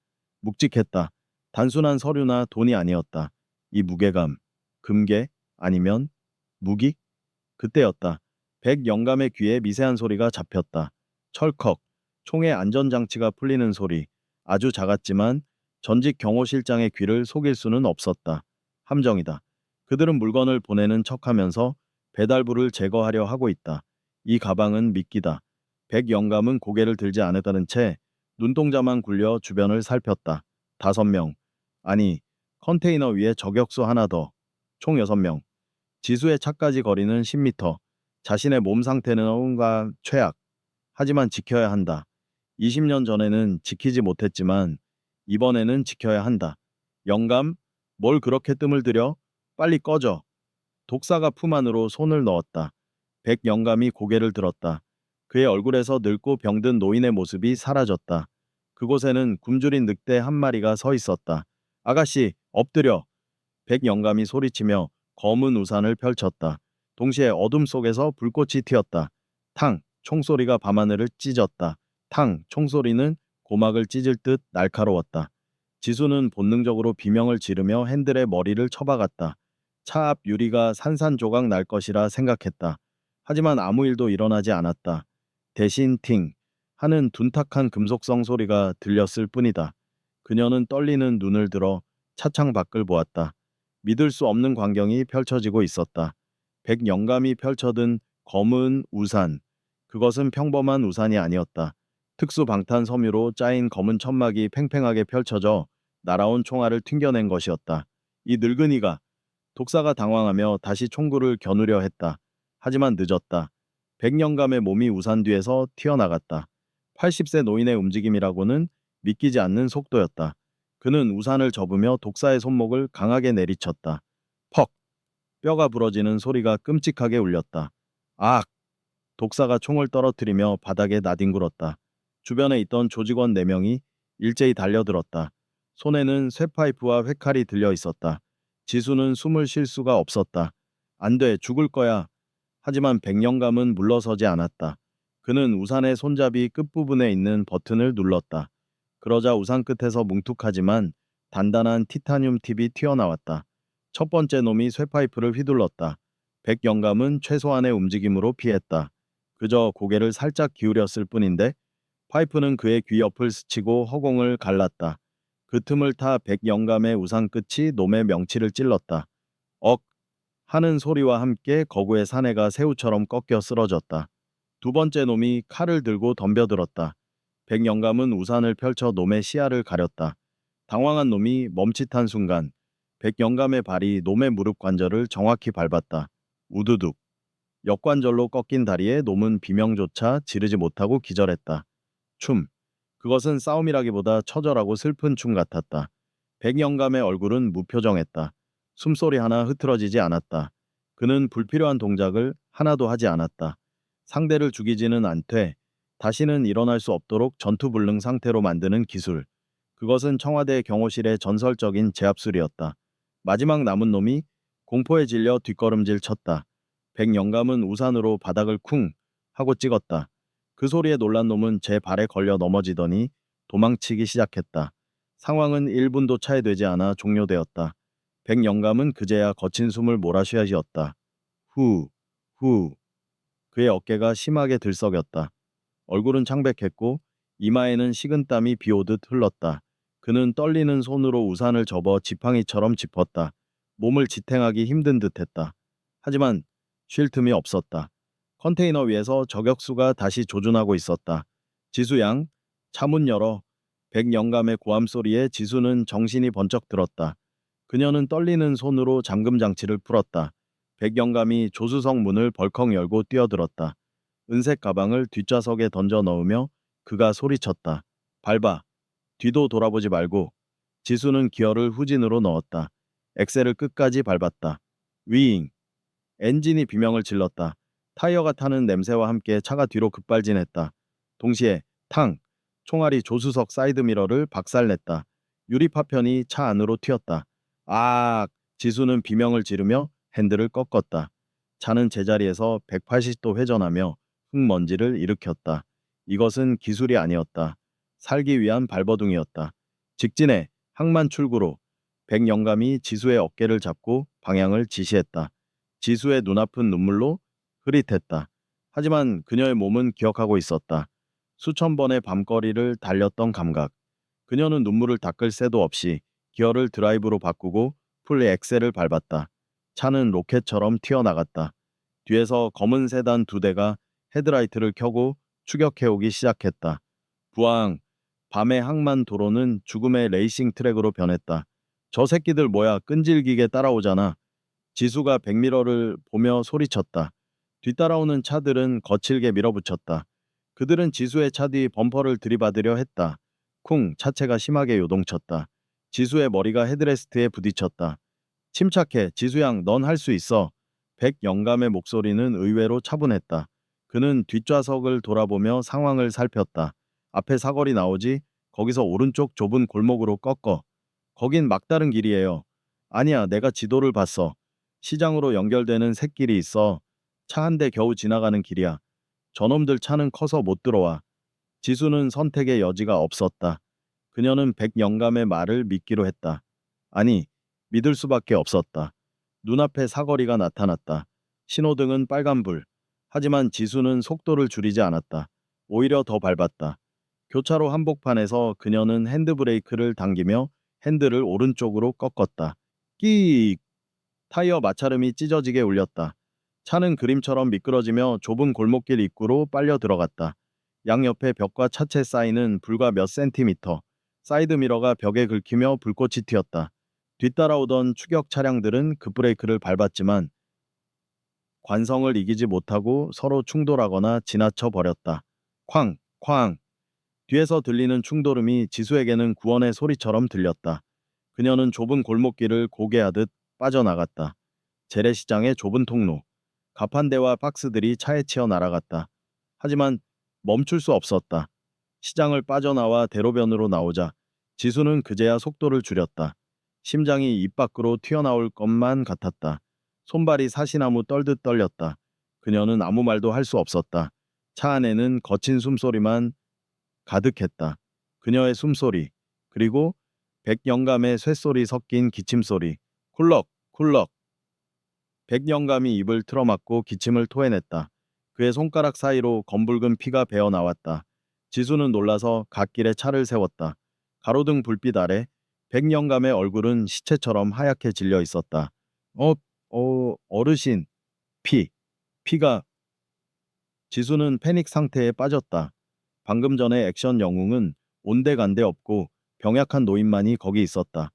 묵직했다. 단순한 서류나 돈이 아니었다. 이 무게감. 금괴? 아니면 무기? 그때였다. 백영감의 귀에 미세한 소리가 잡혔다. 철컥. 총의 안전장치가 풀리는 소리. 아주 작았지만 전직 경호실장의 귀를 속일 수는 없었다. 함정이다. 그들은 물건을 보내는 척하면서 배달부를 제거하려 하고 있다. 이 가방은 미끼다. 백영감은 고개를 들지 않았다는 채 눈동자만 굴려 주변을 살폈다. 5명. 아니, 컨테이너 위에 저격수 하나 더. 총 6명. 지수의 차까지 거리는 10m. 자신의 몸 상태는 온갖 최악. 하지만 지켜야 한다. 20년 전에는 지키지 못했지만 이번에는 지켜야 한다. 영감, 뭘 그렇게 뜸을 들여? 빨리 꺼져. 독사가 품 안으로 손을 넣었다. 백영감이 고개를 들었다. 그의 얼굴에서 늙고 병든 노인의 모습이 사라졌다. 그곳에는 굶주린 늑대 한 마리가 서 있었다. 아가씨, 엎드려. 백영감이 소리치며 검은 우산을 펼쳤다. 동시에 어둠 속에서 불꽃이 튀었다. 탕! 총소리가 밤하늘을 찢었다. 탕! 총소리는 고막을 찢을 듯 날카로웠다. 지수는 본능적으로 비명을 지르며 핸들에 머리를 쳐박았다. 차 앞 유리가 산산조각 날 것이라 생각했다. 하지만 아무 일도 일어나지 않았다. 대신 팅! 하는 둔탁한 금속성 소리가 들렸을 뿐이다. 그녀는 떨리는 눈을 들어 차창 밖을 보았다. 믿을 수 없는 광경이 펼쳐지고 있었다. 백영감이 펼쳐든 검은 우산. 그것은 평범한 우산이 아니었다. 특수 방탄 섬유로 짜인 검은 천막이 팽팽하게 펼쳐져 날아온 총알을 튕겨낸 것이었다. 이 늙은이가 독사가 당황하며 다시 총구를 겨누려 했다. 하지만 늦었다. 백영감의 몸이 우산 뒤에서 튀어나갔다. 80세 노인의 움직임이라고는 믿기지 않는 속도였다. 그는 우산을 접으며 독사의 손목을 강하게 내리쳤다. 퍽! 뼈가 부러지는 소리가 끔찍하게 울렸다. 악! 독사가 총을 떨어뜨리며 바닥에 나뒹굴었다. 주변에 있던 조직원 4명이 일제히 달려들었다. 손에는 쇠파이프와 회칼이 들려 있었다. 지수는 숨을 쉴 수가 없었다. 안 돼, 죽을 거야. 하지만 백영감은 물러서지 않았다. 그는 우산의 손잡이 끝부분에 있는 버튼을 눌렀다. 그러자 우산 끝에서 뭉툭하지만 단단한 티타늄 팁이 튀어나왔다. 첫 번째 놈이 쇠파이프를 휘둘렀다. 백영감은 최소한의 움직임으로 피했다. 그저 고개를 살짝 기울였을 뿐인데 파이프는 그의 귀 옆을 스치고 허공을 갈랐다. 그 틈을 타 백영감의 우산 끝이 놈의 명치를 찔렀다. 억! 하는 소리와 함께 거구의 사내가 새우처럼 꺾여 쓰러졌다. 두 번째 놈이 칼을 들고 덤벼들었다. 백영감은 우산을 펼쳐 놈의 시야를 가렸다. 당황한 놈이 멈칫한 순간 백영감의 발이 놈의 무릎 관절을 정확히 밟았다. 우두둑. 역관절로 꺾인 다리에 놈은 비명조차 지르지 못하고 기절했다. 춤. 그것은 싸움이라기보다 처절하고 슬픈 춤 같았다. 백영감의 얼굴은 무표정했다. 숨소리 하나 흐트러지지 않았다. 그는 불필요한 동작을 하나도 하지 않았다. 상대를 죽이지는 않되 다시는 일어날 수 없도록 전투불능 상태로 만드는 기술. 그것은 청와대 경호실의 전설적인 제압술이었다. 마지막 남은 놈이 공포에 질려 뒷걸음질 쳤다. 백영감은 우산으로 바닥을 쿵 하고 찍었다. 그 소리에 놀란 놈은 제 발에 걸려 넘어지더니 도망치기 시작했다. 상황은 1분도 차이되지 않아 종료되었다. 백영감은 그제야 거친 숨을 몰아쉬었다. 후, 후. 그의 어깨가 심하게 들썩였다. 얼굴은 창백했고 이마에는 식은땀이 비오듯 흘렀다. 그는 떨리는 손으로 우산을 접어 지팡이처럼 짚었다. 몸을 지탱하기 힘든 듯했다. 하지만 쉴 틈이 없었다. 컨테이너 위에서 저격수가 다시 조준하고 있었다. 지수양, 차문 열어. 백영감의 고함 소리에 지수는 정신이 번쩍 들었다. 그녀는 떨리는 손으로 잠금 장치를 풀었다. 백영감이 조수석 문을 벌컥 열고 뛰어들었다. 은색 가방을 뒷좌석에 던져 넣으며 그가 소리쳤다. 밟아. 뒤도 돌아보지 말고. 지수는 기어를 후진으로 넣었다. 엑셀을 끝까지 밟았다. 윙. 엔진이 비명을 질렀다. 타이어가 타는 냄새와 함께 차가 뒤로 급발진했다. 동시에 탕! 총알이 조수석 사이드미러를 박살냈다. 유리 파편이 차 안으로 튀었다. 아! 지수는 비명을 지르며 핸들을 꺾었다. 차는 제자리에서 180도 회전하며 흙먼지를 일으켰다. 이것은 기술이 아니었다. 살기 위한 발버둥이었다. 직진해! 항만 출구로. 백영감이 지수의 어깨를 잡고 방향을 지시했다. 지수의 눈앞은 눈물로 흐릿했다. 하지만 그녀의 몸은 기억하고 있었다. 수천 번의 밤거리를 달렸던 감각. 그녀는 눈물을 닦을 새도 없이 기어를 드라이브로 바꾸고 풀 엑셀을 밟았다. 차는 로켓처럼 튀어나갔다. 뒤에서 검은 세단 2대가 헤드라이트를 켜고 추격해오기 시작했다. 부항. 밤의 항만 도로는 죽음의 레이싱 트랙으로 변했다. 저 새끼들 뭐야, 끈질기게 따라오잖아. 지수가 백미러를 보며 소리쳤다. 뒤따라오는 차들은 거칠게 밀어붙였다. 그들은 지수의 차 뒤 범퍼를 들이받으려 했다. 쿵, 차체가 심하게 요동쳤다. 지수의 머리가 헤드레스트에 부딪혔다. 침착해, 지수양, 넌 할 수 있어. 백영감의 목소리는 의외로 차분했다. 그는 뒷좌석을 돌아보며 상황을 살폈다. 앞에 사거리 나오지? 거기서 오른쪽 좁은 골목으로 꺾어. 거긴 막다른 길이에요. 아니야, 내가 지도를 봤어. 시장으로 연결되는 샛길이 있어. 차 한 대 겨우 지나가는 길이야. 저놈들 차는 커서 못 들어와. 지수는 선택의 여지가 없었다. 그녀는 백영감의 말을 믿기로 했다. 아니, 믿을 수밖에 없었다. 눈앞에 사거리가 나타났다. 신호등은 빨간불. 하지만 지수는 속도를 줄이지 않았다. 오히려 더 밟았다. 교차로 한복판에서 그녀는 핸드브레이크를 당기며 핸들을 오른쪽으로 꺾었다. 끼익! 타이어 마찰음이 찢어지게 울렸다. 차는 그림처럼 미끄러지며 좁은 골목길 입구로 빨려 들어갔다. 양옆의 벽과 차체 사이는 불과 몇 센티미터. 사이드미러가 벽에 긁히며 불꽃이 튀었다. 뒤따라오던 추격 차량들은 급브레이크를 밟았지만 관성을 이기지 못하고 서로 충돌하거나 지나쳐 버렸다. 쾅! 쾅! 뒤에서 들리는 충돌음이 지수에게는 구원의 소리처럼 들렸다. 그녀는 좁은 골목길을 고개하듯 빠져나갔다. 재래시장의 좁은 통로. 가판대와 박스들이 차에 치여 날아갔다. 하지만 멈출 수 없었다. 시장을 빠져나와 대로변으로 나오자 지수는 그제야 속도를 줄였다. 심장이 입 밖으로 튀어나올 것만 같았다. 손발이 사시나무 떨듯 떨렸다. 그녀는 아무 말도 할 수 없었다. 차 안에는 거친 숨소리만 가득했다. 그녀의 숨소리, 그리고 백영감의 쇳소리 섞인 기침소리. 쿨럭, 쿨럭. 백영감이 입을 틀어막고 기침을 토해냈다. 그의 손가락 사이로 검붉은 피가 배어 나왔다. 지수는 놀라서 갓길에 차를 세웠다. 가로등 불빛 아래 백영감의 얼굴은 시체처럼 하얗게 질려 있었다. 어, 어르신. 피가. 지수는 패닉 상태에 빠졌다. 방금 전에 액션 영웅은 온데간데 없고 병약한 노인만이 거기 있었다.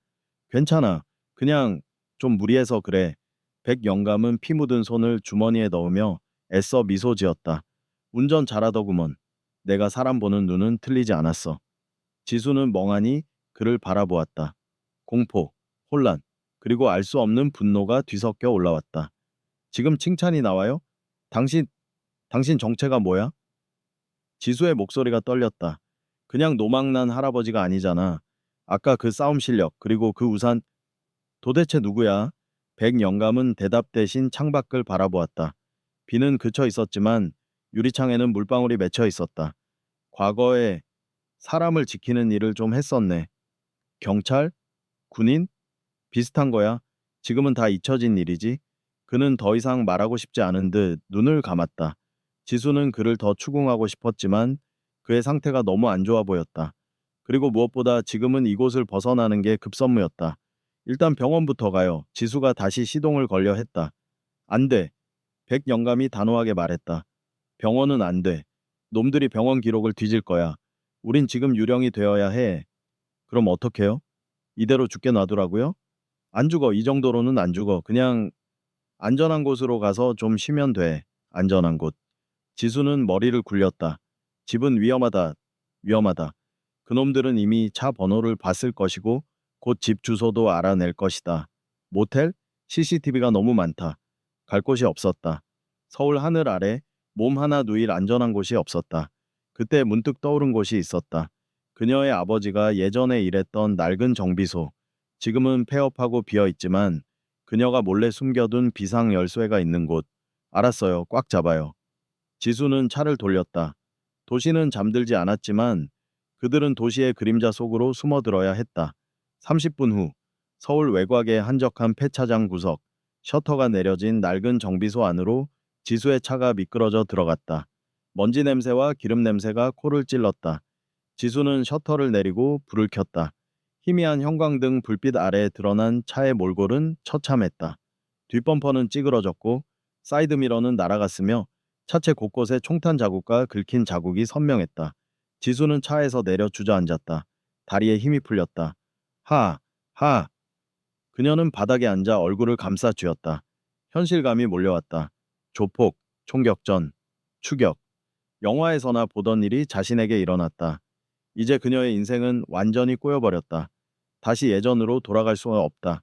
괜찮아. 그냥 좀 무리해서 그래. 백영감은 피 묻은 손을 주머니에 넣으며 애써 미소 지었다. 운전 잘하더구먼. 내가 사람 보는 눈은 틀리지 않았어. 지수는 멍하니 그를 바라보았다. 공포, 혼란, 그리고 알 수 없는 분노가 뒤섞여 올라왔다. 지금 칭찬이 나와요? 당신, 당신 정체가 뭐야? 지수의 목소리가 떨렸다. 그냥 노망난 할아버지가 아니잖아. 아까 그 싸움 실력, 그리고 그 우산, 도대체 누구야? 백영감은 대답 대신 창밖을 바라보았다. 비는 그쳐 있었지만 유리창에는 물방울이 맺혀 있었다. 과거에 사람을 지키는 일을 좀 했었네. 경찰? 군인? 비슷한 거야. 지금은 다 잊혀진 일이지. 그는 더 이상 말하고 싶지 않은 듯 눈을 감았다. 지수는 그를 더 추궁하고 싶었지만 그의 상태가 너무 안 좋아 보였다. 그리고 무엇보다 지금은 이곳을 벗어나는 게 급선무였다. 일단 병원부터 가요. 지수가 다시 시동을 걸려 했다. 안 돼. 백영감이 단호하게 말했다. 병원은 안 돼. 놈들이 병원 기록을 뒤질 거야. 우린 지금 유령이 되어야 해. 그럼 어떡해요? 이대로 죽게 놔두라고요? 안 죽어. 이 정도로는 안 죽어. 그냥 안전한 곳으로 가서 좀 쉬면 돼. 안전한 곳. 지수는 머리를 굴렸다. 집은 위험하다. 위험하다. 그놈들은 이미 차 번호를 봤을 것이고 곧 집 주소도 알아낼 것이다. 모텔? CCTV가 너무 많다. 갈 곳이 없었다. 서울 하늘 아래 몸 하나 누일 안전한 곳이 없었다. 그때 문득 떠오른 곳이 있었다. 그녀의 아버지가 예전에 일했던 낡은 정비소. 지금은 폐업하고 비어 있지만 그녀가 몰래 숨겨둔 비상 열쇠가 있는 곳. 알았어요. 꽉 잡아요. 지수는 차를 돌렸다. 도시는 잠들지 않았지만 그들은 도시의 그림자 속으로 숨어들어야 했다. 30분 후 서울 외곽의 한적한 폐차장 구석, 셔터가 내려진 낡은 정비소 안으로 지수의 차가 미끄러져 들어갔다. 먼지 냄새와 기름 냄새가 코를 찔렀다. 지수는 셔터를 내리고 불을 켰다. 희미한 형광등 불빛 아래 드러난 차의 몰골은 처참했다. 뒷범퍼는 찌그러졌고 사이드미러는 날아갔으며 차체 곳곳에 총탄 자국과 긁힌 자국이 선명했다. 지수는 차에서 내려 주저앉았다. 다리에 힘이 풀렸다. 하, 하. 그녀는 바닥에 앉아 얼굴을 감싸 쥐었다. 현실감이 몰려왔다. 조폭, 총격전, 추격. 영화에서나 보던 일이 자신에게 일어났다. 이제 그녀의 인생은 완전히 꼬여버렸다. 다시 예전으로 돌아갈 수가 없다.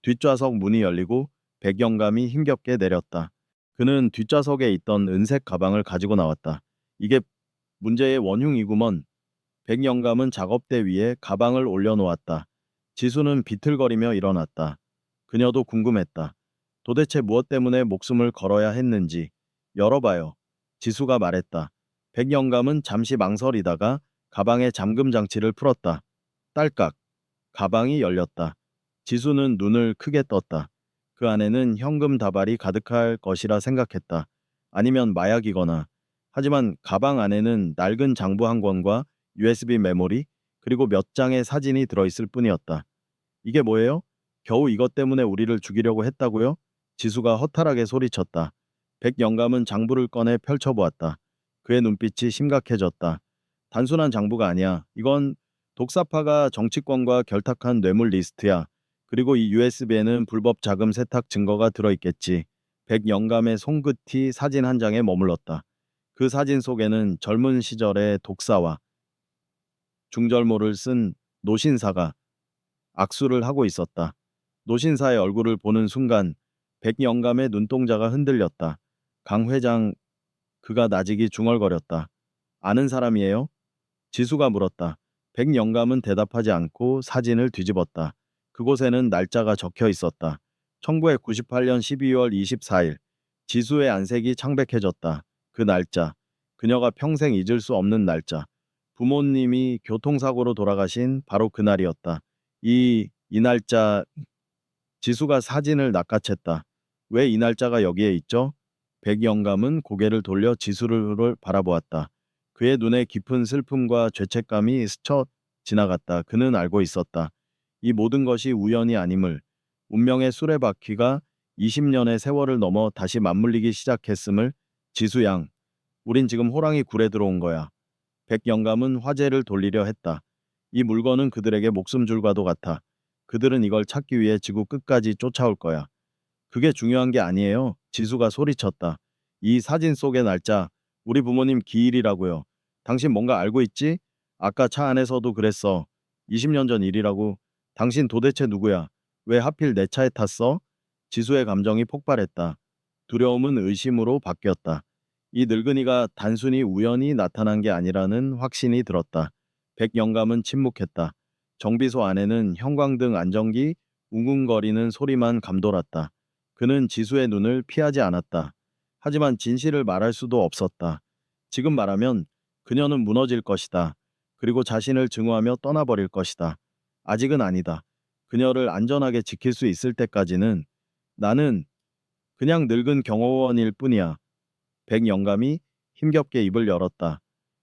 뒷좌석 문이 열리고 백영감이 힘겹게 내렸다. 그는 뒷좌석에 있던 은색 가방을 가지고 나왔다. 이게 문제의 원흉이구먼. 백영감은 작업대 위에 가방을 올려놓았다. 지수는 비틀거리며 일어났다. 그녀도 궁금했다. 도대체 무엇 때문에 목숨을 걸어야 했는지. 열어봐요. 지수가 말했다. 백영감은 잠시 망설이다가 가방의 잠금 장치를 풀었다. 딸깍. 가방이 열렸다. 지수는 눈을 크게 떴다. 그 안에는 현금 다발이 가득할 것이라 생각했다. 아니면 마약이거나. 하지만 가방 안에는 낡은 장부 한 권과 USB 메모리 그리고 몇 장의 사진이 들어있을 뿐이었다. 이게 뭐예요? 겨우 이것 때문에 우리를 죽이려고 했다고요? 지수가 허탈하게 소리쳤다. 백영감은 장부를 꺼내 펼쳐보았다. 그의 눈빛이 심각해졌다. 단순한 장부가 아니야. 이건 독사파가 정치권과 결탁한 뇌물 리스트야. 그리고 이 USB에는 불법 자금 세탁 증거가 들어있겠지. 백영감의 손끝이 사진 한 장에 머물렀다. 그 사진 속에는 젊은 시절의 독사와 중절모를 쓴 노신사가 악수를 하고 있었다. 노신사의 얼굴을 보는 순간 백영감의 눈동자가 흔들렸다. 강 회장, 그가 나직이 중얼거렸다. 아는 사람이에요? 지수가 물었다. 백영감은 대답하지 않고 사진을 뒤집었다. 그곳에는 날짜가 적혀 있었다. 1998년 12월 24일. 지수의 안색이 창백해졌다. 그 날짜. 그녀가 평생 잊을 수 없는 날짜. 부모님이 교통사고로 돌아가신 바로 그날이었다. 이 날짜. 지수가 사진을 낚아챘다. 왜 이 날짜가 여기에 있죠? 백영감은 고개를 돌려 지수를 바라보았다. 그의 눈에 깊은 슬픔과 죄책감이 스쳐 지나갔다. 그는 알고 있었다. 이 모든 것이 우연이 아님을. 운명의 수레바퀴가 20년의 세월을 넘어 다시 맞물리기 시작했음을. 지수양, 우린 지금 호랑이 굴에 들어온 거야. 백영감은 화제를 돌리려 했다. 이 물건은 그들에게 목숨줄과도 같아. 그들은 이걸 찾기 위해 지구 끝까지 쫓아올 거야. 그게 중요한 게 아니에요. 지수가 소리쳤다. 이 사진 속의 날짜, 우리 부모님 기일이라고요. 당신 뭔가 알고 있지? 아까 차 안에서도 그랬어. 20년 전 일이라고. 당신 도대체 누구야? 왜 하필 내 차에 탔어? 지수의 감정이 폭발했다. 두려움은 의심으로 바뀌었다. 이 늙은이가 단순히 우연히 나타난 게 아니라는 확신이 들었다. 백영감은 침묵했다. 정비소 안에는 형광등 안정기, 웅웅거리는 소리만 감돌았다. 그는 지수의 눈을 피하지 않았다. 하지만 진실을 말할 수도 없었다. 지금 말하면 그녀는 무너질 것이다. 그리고 자신을 증오하며 떠나버릴 것이다. 아직은 아니다. 그녀를 안전하게 지킬 수 있을 때까지는 나는 그냥 늙은 경호원일 뿐이야. 백영감이 힘겹게 입을 열었다.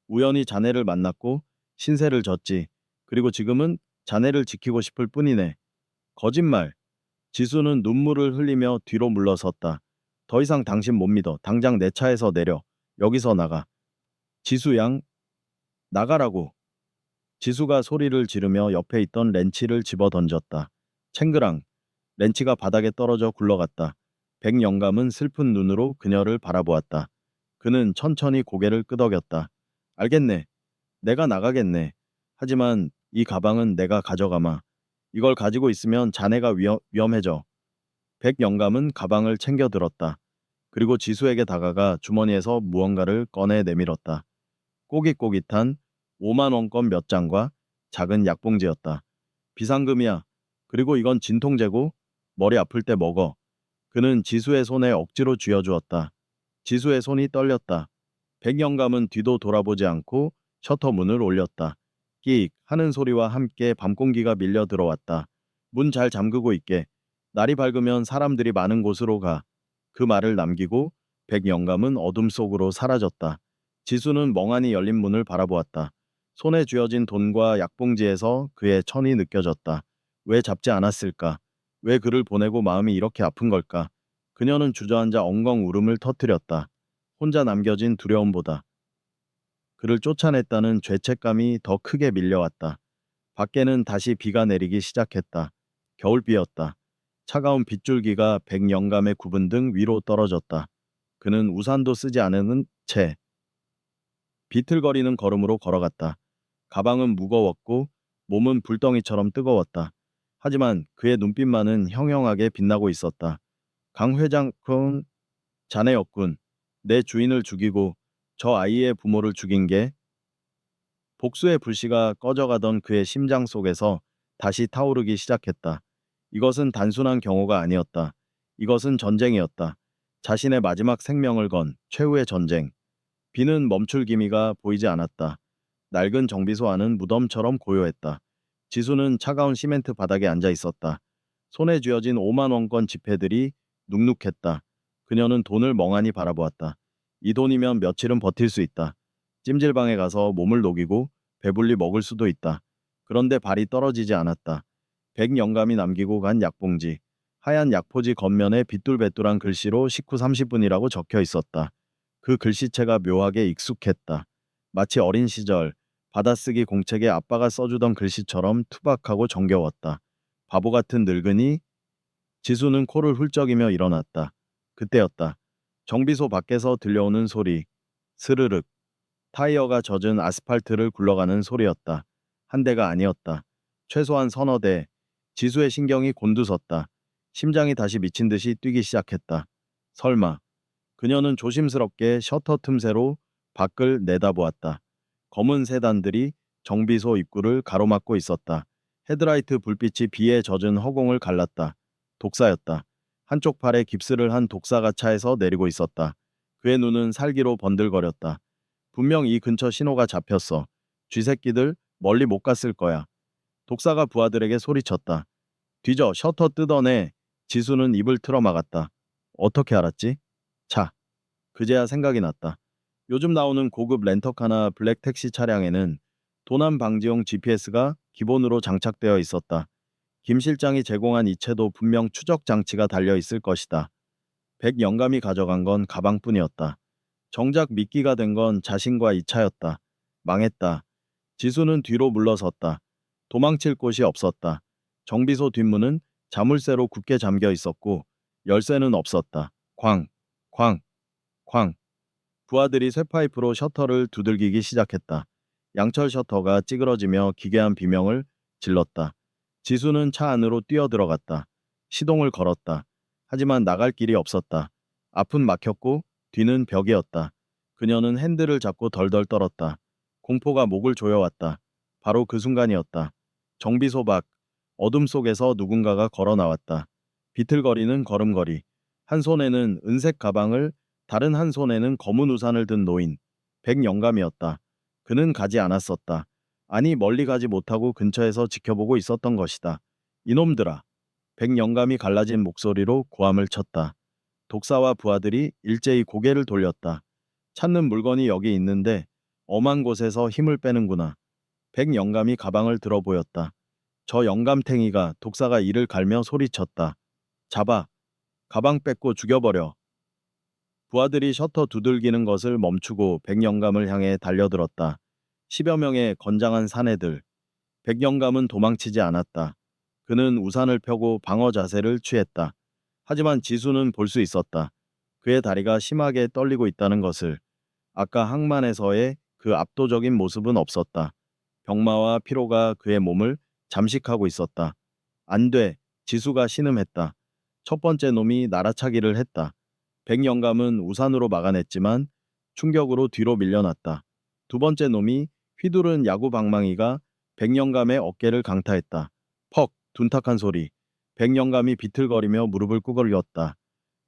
우연히 자네를 만났고 신세를 졌지. 그리고 지금은 자네를 지키고 싶을 뿐이네. 거짓말. 지수는 눈물을 흘리며 뒤로 물러섰다. 더 이상 당신 못 믿어. 당장 내 차에서 내려. 여기서 나가. 지수 양, 나가라고. 지수가 소리를 지르며 옆에 있던 렌치를 집어 던졌다. 챙그랑. 렌치가 바닥에 떨어져 굴러갔다. 백영감은 슬픈 눈으로 그녀를 바라보았다. 그는 천천히 고개를 끄덕였다. 알겠네. 내가 나가겠네. 하지만 이 가방은 내가 가져가마. 이걸 가지고 있으면 자네가 위험해져. 백영감은 가방을 챙겨 들었다. 그리고 지수에게 다가가 주머니에서 무언가를 꺼내 내밀었다. 꼬깃꼬깃한 5만 원권 몇 장과 작은 약봉지였다. 비상금이야. 그리고 이건 진통제고 머리 아플 때 먹어. 그는 지수의 손에 억지로 쥐어주었다. 지수의 손이 떨렸다. 백영감은 뒤도 돌아보지 않고 셔터 문을 올렸다. 끼익 하는 소리와 함께 밤공기가 밀려 들어왔다. 문 잘 잠그고 있게. 날이 밝으면 사람들이 많은 곳으로 가. 그 말을 남기고 백영감은 어둠 속으로 사라졌다. 지수는 멍하니 열린 문을 바라보았다. 손에 쥐어진 돈과 약봉지에서 그의 천이 느껴졌다. 왜 잡지 않았을까? 왜 그를 보내고 마음이 이렇게 아픈 걸까? 그녀는 주저앉아 엉엉 울음을 터뜨렸다. 혼자 남겨진 두려움보다 그를 쫓아냈다는 죄책감이 더 크게 밀려왔다. 밖에는 다시 비가 내리기 시작했다. 겨울비였다. 차가운 빗줄기가 백영감의 구분 등 위로 떨어졌다. 그는 우산도 쓰지 않은 채 비틀거리는 걸음으로 걸어갔다. 가방은 무거웠고 몸은 불덩이처럼 뜨거웠다. 하지만 그의 눈빛만은 형형하게 빛나고 있었다. 강 회장, 그건 자네였군. 내 주인을 죽이고 저 아이의 부모를 죽인 게 복수의 불씨가 꺼져가던 그의 심장 속에서 다시 타오르기 시작했다. 이것은 단순한 경호가 아니었다. 이것은 전쟁이었다. 자신의 마지막 생명을 건 최후의 전쟁. 비는 멈출 기미가 보이지 않았다. 낡은 정비소 안은 무덤처럼 고요했다. 지수는 차가운 시멘트 바닥에 앉아 있었다. 손에 쥐어진 5만 원권 지폐들이 눅눅했다. 그녀는 돈을 멍하니 바라보았다. 이 돈이면 며칠은 버틸 수 있다. 찜질방에 가서 몸을 녹이고 배불리 먹을 수도 있다. 그런데 발이 떨어지지 않았다. 백영감이 남기고 간 약봉지. 하얀 약포지 겉면에 비뚤배뚤한 글씨로 식후 30분이라고 적혀 있었다. 그 글씨체가 묘하게 익숙했다. 마치 어린 시절 받아쓰기 공책에 아빠가 써주던 글씨처럼 투박하고 정겨웠다. 바보 같은 늙은이. 지수는 코를 훌쩍이며 일어났다. 그때였다. 정비소 밖에서 들려오는 소리. 스르륵. 타이어가 젖은 아스팔트를 굴러가는 소리였다. 한 대가 아니었다. 최소한 서너 대. 지수의 신경이 곤두섰다. 심장이 다시 미친 듯이 뛰기 시작했다. 설마. 그녀는 조심스럽게 셔터 틈새로 밖을 내다보았다. 검은 세단들이 정비소 입구를 가로막고 있었다. 헤드라이트 불빛이 비에 젖은 허공을 갈랐다. 독사였다. 한쪽 팔에 깁스를 한 독사가 차에서 내리고 있었다. 그의 눈은 살기로 번들거렸다. 분명 이 근처 신호가 잡혔어. 쥐새끼들 멀리 못 갔을 거야. 독사가 부하들에게 소리쳤다. 뒤져 셔터 뜯어내. 지수는 입을 틀어막았다. 어떻게 알았지? 차. 그제야 생각이 났다. 요즘 나오는 고급 렌터카나 블랙 택시 차량에는 도난 방지용 GPS가 기본으로 장착되어 있었다. 김 실장이 제공한 이체도 분명 추적 장치가 달려 있을 것이다. 백영감이 가져간 건 가방뿐이었다. 정작 미끼가 된 건 자신과 이 차였다. 망했다. 지수는 뒤로 물러섰다. 도망칠 곳이 없었다. 정비소 뒷문은 자물쇠로 굳게 잠겨 있었고 열쇠는 없었다. 쾅, 쾅, 쾅. 부하들이 쇠파이프로 셔터를 두들기기 시작했다. 양철 셔터가 찌그러지며 기괴한 비명을 질렀다. 지수는 차 안으로 뛰어들어갔다. 시동을 걸었다. 하지만 나갈 길이 없었다. 앞은 막혔고 뒤는 벽이었다. 그녀는 핸들을 잡고 덜덜 떨었다. 공포가 목을 조여왔다. 바로 그 순간이었다. 정비소 밖 어둠 속에서 누군가가 걸어 나왔다. 비틀거리는 걸음걸이. 한 손에는 은색 가방을, 다른 한 손에는 검은 우산을 든 노인. 백영감이었다. 그는 가지 않았었다. 아니, 멀리 가지 못하고 근처에서 지켜보고 있었던 것이다. 이놈들아. 백영감이 갈라진 목소리로 고함을 쳤다. 독사와 부하들이 일제히 고개를 돌렸다. 찾는 물건이 여기 있는데 엄한 곳에서 힘을 빼는구나. 백영감이 가방을 들어 보였다. 저 영감탱이가, 독사가 이를 갈며 소리쳤다. 잡아. 가방 뺏고 죽여버려. 부하들이 셔터 두들기는 것을 멈추고 백영감을 향해 달려들었다. 10여 명의 건장한 사내들. 백영감은 도망치지 않았다. 그는 우산을 펴고 방어 자세를 취했다. 하지만 지수는 볼 수 있었다. 그의 다리가 심하게 떨리고 있다는 것을. 아까 항만에서의 그 압도적인 모습은 없었다. 병마와 피로가 그의 몸을 잠식하고 있었다. 안 돼. 지수가 신음했다. 첫 번째 놈이 날아차기를 했다. 백영감은 우산으로 막아냈지만 충격으로 뒤로 밀려났다. 두 번째 놈이 휘두른 야구 방망이가 백영감의 어깨를 강타했다. 퍽! 둔탁한 소리. 백영감이 비틀거리며 무릎을 꿇었다.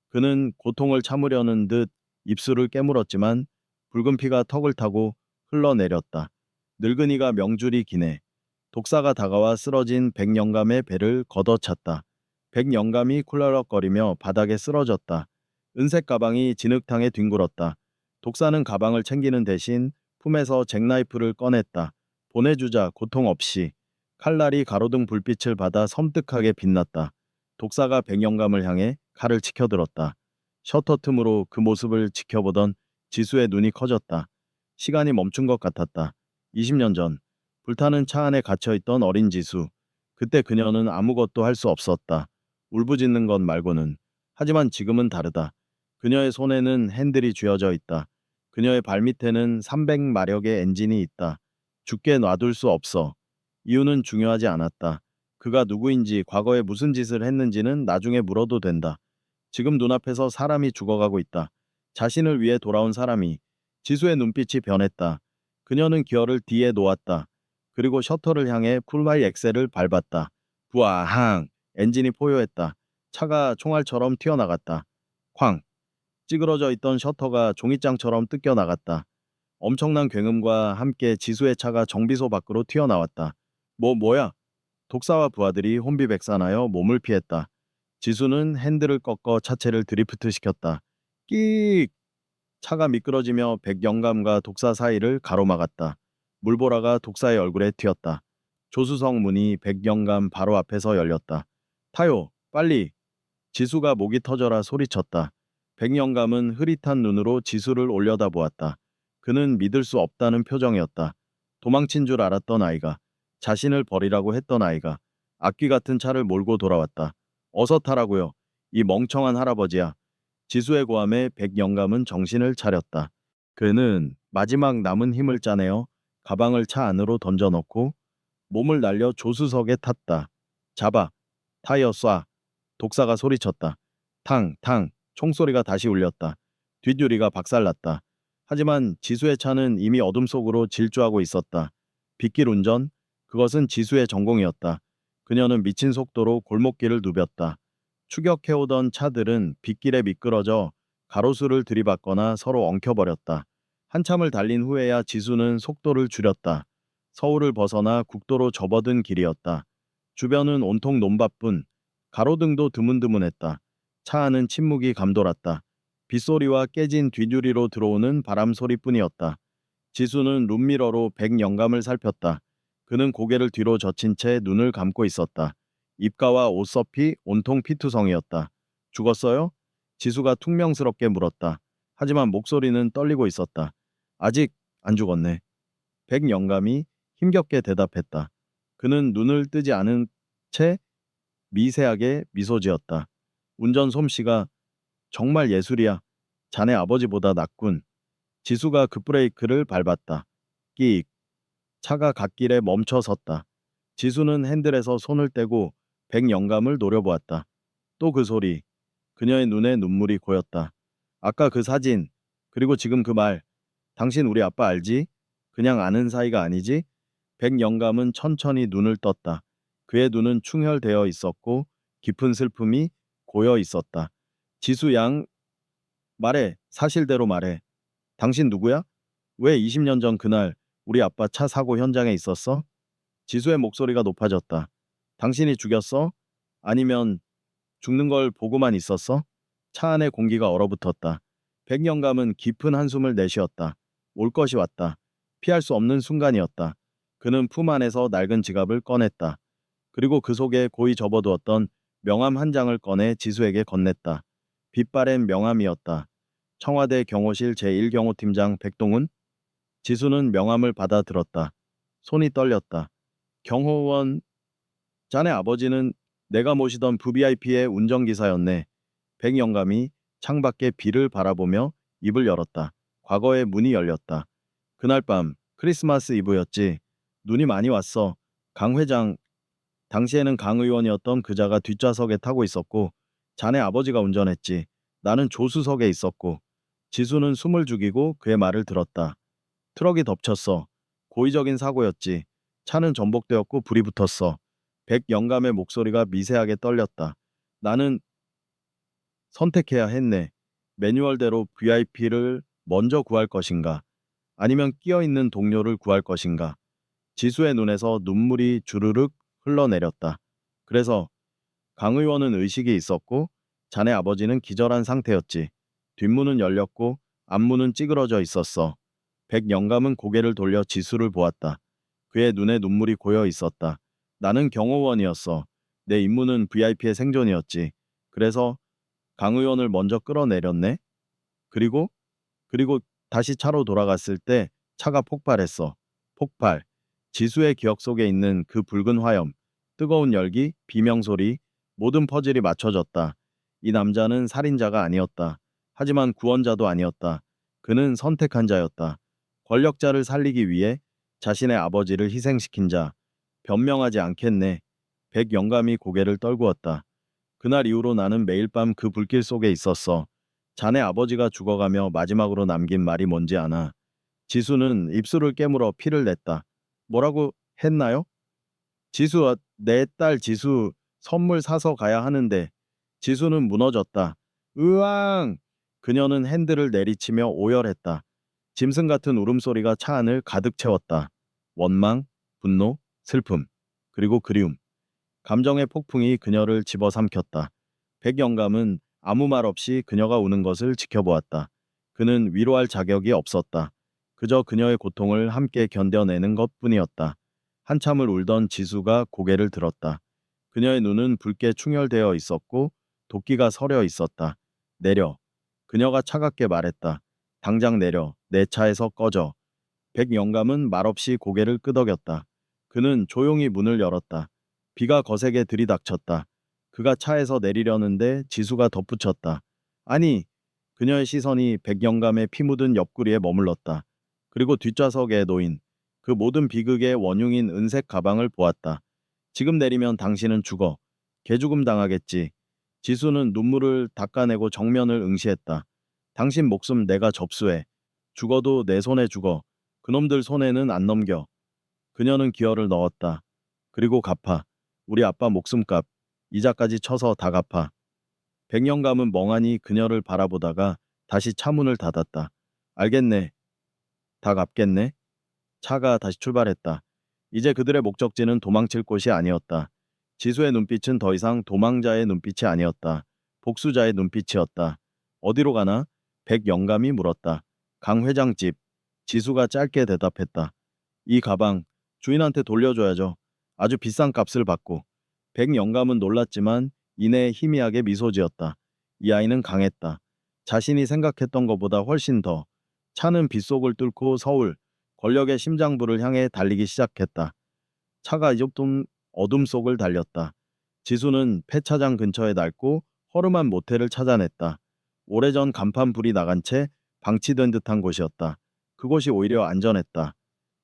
그는 고통을 참으려는 듯 입술을 깨물었지만 붉은 피가 턱을 타고 흘러내렸다. 늙은이가 명줄이 기네. 독사가 다가와 쓰러진 백영감의 배를 걷어찼다. 백영감이 쿨러럭거리며 바닥에 쓰러졌다. 은색 가방이 진흙탕에 뒹굴었다. 독사는 가방을 챙기는 대신 품에서 잭나이프를 꺼냈다. 보내주자, 고통 없이. 칼날이 가로등 불빛을 받아 섬뜩하게 빛났다. 독사가 백영감을 향해 칼을 치켜들었다. 셔터 틈으로 그 모습을 지켜보던 지수의 눈이 커졌다. 시간이 멈춘 것 같았다. 20년 전, 불타는 차 안에 갇혀있던 어린 지수. 그때 그녀는 아무것도 할 수 없었다. 울부짖는 것 말고는. 하지만 지금은 다르다. 그녀의 손에는 핸들이 쥐어져 있다. 그녀의 발밑에는 300마력의 엔진이 있다. 죽게 놔둘 수 없어. 이유는 중요하지 않았다. 그가 누구인지, 과거에 무슨 짓을 했는지는 나중에 물어도 된다. 지금 눈앞에서 사람이 죽어가고 있다. 자신을 위해 돌아온 사람이. 지수의 눈빛이 변했다. 그녀는 기어를 뒤에 놓았다. 그리고 셔터를 향해 풀바이 엑셀을 밟았다. 부아항! 엔진이 포효했다. 차가 총알처럼 튀어나갔다. 쾅! 찌그러져 있던 셔터가 종이장처럼 뜯겨 나갔다. 엄청난 굉음과 함께 지수의 차가 정비소 밖으로 튀어나왔다. 뭐야? 독사와 부하들이 혼비백산하여 몸을 피했다. 지수는 핸들을 꺾어 차체를 드리프트 시켰다. 끼익! 차가 미끄러지며 백영감과 독사 사이를 가로막았다. 물보라가 독사의 얼굴에 튀었다. 조수석 문이 백영감 바로 앞에서 열렸다. 타요, 빨리! 지수가 목이 터져라 소리쳤다. 백영감은 흐릿한 눈으로 지수를 올려다보았다. 그는 믿을 수 없다는 표정이었다. 도망친 줄 알았던 아이가, 자신을 버리라고 했던 아이가 악귀 같은 차를 몰고 돌아왔다. 어서 타라고요. 이 멍청한 할아버지야. 지수의 고함에 백영감은 정신을 차렸다. 그는 마지막 남은 힘을 짜내어 가방을 차 안으로 던져넣고 몸을 날려 조수석에 탔다. 잡아. 타이어 쏴. 독사가 소리쳤다. 탕, 탕. 총소리가 다시 울렸다. 뒷유리가 박살났다. 하지만 지수의 차는 이미 어둠 속으로 질주하고 있었다. 빗길 운전? 그것은 지수의 전공이었다. 그녀는 미친 속도로 골목길을 누볐다. 추격해오던 차들은 빗길에 미끄러져 가로수를 들이받거나 서로 엉켜버렸다. 한참을 달린 후에야 지수는 속도를 줄였다. 서울을 벗어나 국도로 접어든 길이었다. 주변은 온통 논밭뿐, 가로등도 드문드문했다. 차 안은 침묵이 감돌았다. 빗소리와 깨진 뒷유리로 들어오는 바람 소리뿐이었다. 지수는 룸미러로 백영감을 살폈다. 그는 고개를 뒤로 젖힌 채 눈을 감고 있었다. 입가와 옷섭이 온통 피투성이었다. 죽었어요? 지수가 퉁명스럽게 물었다. 하지만 목소리는 떨리고 있었다. 아직 안 죽었네. 백영감이 힘겹게 대답했다. 그는 눈을 뜨지 않은 채 미세하게 미소 지었다. 운전 솜씨가 정말 예술이야. 자네 아버지보다 낫군. 지수가 급브레이크를 밟았다. 끼익. 차가 갓길에 멈춰 섰다. 지수는 핸들에서 손을 떼고 백영감을 노려보았다. 또 그 소리. 그녀의 눈에 눈물이 고였다. 아까 그 사진, 그리고 지금 그 말. 당신 우리 아빠 알지? 그냥 아는 사이가 아니지? 백영감은 천천히 눈을 떴다. 그의 눈은 충혈되어 있었고 깊은 슬픔이 고여 있었다. 지수 양, 말해. 사실대로 말해. 당신 누구야? 왜 20년 전 그날 우리 아빠 차 사고 현장에 있었어? 지수의 목소리가 높아졌다. 당신이 죽였어? 아니면 죽는 걸 보고만 있었어? 차 안의 공기가 얼어붙었다. 백영감은 깊은 한숨을 내쉬었다. 올 것이 왔다. 피할 수 없는 순간이었다. 그는 품 안에서 낡은 지갑을 꺼냈다. 그리고 그 속에 고이 접어두었던 명함 한 장을 꺼내 지수에게 건넸다. 빛바랜 명함이었다. 청와대 경호실 제1경호팀장 백동훈. 지수는 명함을 받아들었다. 손이 떨렸다. 경호원, 자네 아버지는 내가 모시던 VIP의 운전기사였네. 백영감이 창밖에 비를 바라보며 입을 열었다. 과거의 문이 열렸다. 그날 밤 크리스마스 이브였지. 눈이 많이 왔어. 강 회장, 당시에는 강 의원이었던 그자가 뒷좌석에 타고 있었고 자네 아버지가 운전했지. 나는 조수석에 있었고. 지수는 숨을 죽이고 그의 말을 들었다. 트럭이 덮쳤어. 고의적인 사고였지. 차는 전복되었고 불이 붙었어. 백영감의 목소리가 미세하게 떨렸다. 나는 선택해야 했네. 매뉴얼대로 VIP를 먼저 구할 것인가? 아니면 끼어있는 동료를 구할 것인가? 지수의 눈에서 눈물이 주르륵 흘러내렸다. 그래서 강 의원은 의식이 있었고 자네 아버지는 기절한 상태였지. 뒷문은 열렸고 앞문은 찌그러져 있었어. 백영감은 고개를 돌려 지수를 보았다. 그의 눈에 눈물이 고여 있었다. 나는 경호원이었어. 내 임무는 VIP의 생존이었지. 그래서 강 의원을 먼저 끌어내렸네. 그리고 그리고 다시 차로 돌아갔을 때 차가 폭발했어. 폭발. 지수의 기억 속에 있는 그 붉은 화염, 뜨거운 열기, 비명소리, 모든 퍼즐이 맞춰졌다. 이 남자는 살인자가 아니었다. 하지만 구원자도 아니었다. 그는 선택한 자였다. 권력자를 살리기 위해 자신의 아버지를 희생시킨 자. 변명하지 않겠네. 백영감이 고개를 떨구었다. 그날 이후로 나는 매일 밤 그 불길 속에 있었어. 자네 아버지가 죽어가며 마지막으로 남긴 말이 뭔지 아나. 지수는 입술을 깨물어 피를 냈다. 뭐라고 했나요? 지수, 내 딸 지수 선물 사서 가야 하는데. 지수는 무너졌다. 으앙! 그녀는 핸들을 내리치며 오열했다. 짐승 같은 울음소리가 차 안을 가득 채웠다. 원망, 분노, 슬픔, 그리고 그리움. 감정의 폭풍이 그녀를 집어삼켰다. 백영감은 아무 말 없이 그녀가 우는 것을 지켜보았다. 그는 위로할 자격이 없었다. 그저 그녀의 고통을 함께 견뎌내는 것뿐이었다. 한참을 울던 지수가 고개를 들었다. 그녀의 눈은 붉게 충혈되어 있었고 도끼가 서려 있었다. 내려. 그녀가 차갑게 말했다. 당장 내려. 내 차에서 꺼져. 백영감은 말없이 고개를 끄덕였다. 그는 조용히 문을 열었다. 비가 거세게 들이닥쳤다. 그가 차에서 내리려는데 지수가 덧붙였다. 아니, 그녀의 시선이 백영감의 피 묻은 옆구리에 머물렀다. 그리고 뒷좌석에 놓인 그 모든 비극의 원흉인 은색 가방을 보았다. 지금 내리면 당신은 죽어. 개죽음 당하겠지. 지수는 눈물을 닦아내고 정면을 응시했다. 당신 목숨 내가 접수해. 죽어도 내 손에 죽어. 그놈들 손에는 안 넘겨. 그녀는 기어를 넣었다. 그리고 갚아. 우리 아빠 목숨값. 이자까지 쳐서 다 갚아. 백영감은 멍하니 그녀를 바라보다가 다시 차 문을 닫았다. 알겠네. 다 갚겠네. 차가 다시 출발했다. 이제 그들의 목적지는 도망칠 곳이 아니었다. 지수의 눈빛은 더 이상 도망자의 눈빛이 아니었다. 복수자의 눈빛이었다. 어디로 가나? 백영감이 물었다. 강 회장 집. 지수가 짧게 대답했다. 이 가방 주인한테 돌려줘야죠. 아주 비싼 값을 받고. 백영감은 놀랐지만 이내 희미하게 미소 지었다. 이 아이는 강했다. 자신이 생각했던 것보다 훨씬 더. 차는 빗속을 뚫고 서울, 권력의 심장부를 향해 달리기 시작했다. 차가 이좁던 어둠 속을 달렸다. 지수는 폐차장 근처에 낡고 허름한 모텔을 찾아냈다. 오래전 간판 불이 나간 채 방치된 듯한 곳이었다. 그곳이 오히려 안전했다.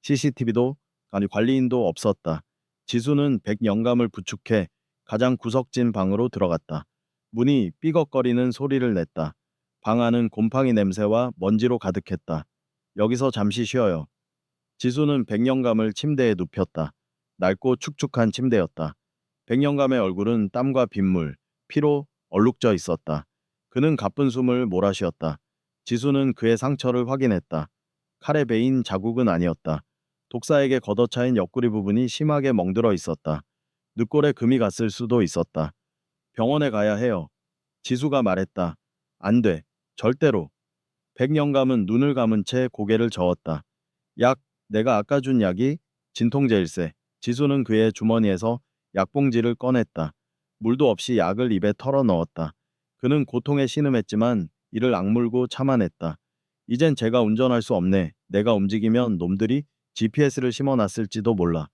CCTV도 아니 관리인도 없었다. 지수는 백영감을 부축해 가장 구석진 방으로 들어갔다. 문이 삐걱거리는 소리를 냈다. 방 안은 곰팡이 냄새와 먼지로 가득했다. 여기서 잠시 쉬어요. 지수는 백영감을 침대에 눕혔다. 낡고 축축한 침대였다. 백영감의 얼굴은 땀과 빗물, 피로 얼룩져 있었다. 그는 가쁜 숨을 몰아쉬었다. 지수는 그의 상처를 확인했다. 칼에 베인 자국은 아니었다. 독사에게 걷어차인 옆구리 부분이 심하게 멍들어 있었다. 늑골에 금이 갔을 수도 있었다. 병원에 가야 해요. 지수가 말했다. 안 돼. 절대로. 백영감은 눈을 감은 채 고개를 저었다. 약, 내가 아까 준 약이 진통제일세. 지수는 그의 주머니에서 약봉지를 꺼냈다. 물도 없이 약을 입에 털어 넣었다. 그는 고통에 신음했지만 이를 악물고 참아냈다. 이젠 제가 운전할 수 없네. 내가 움직이면 놈들이 GPS를 심어놨을지도 몰라.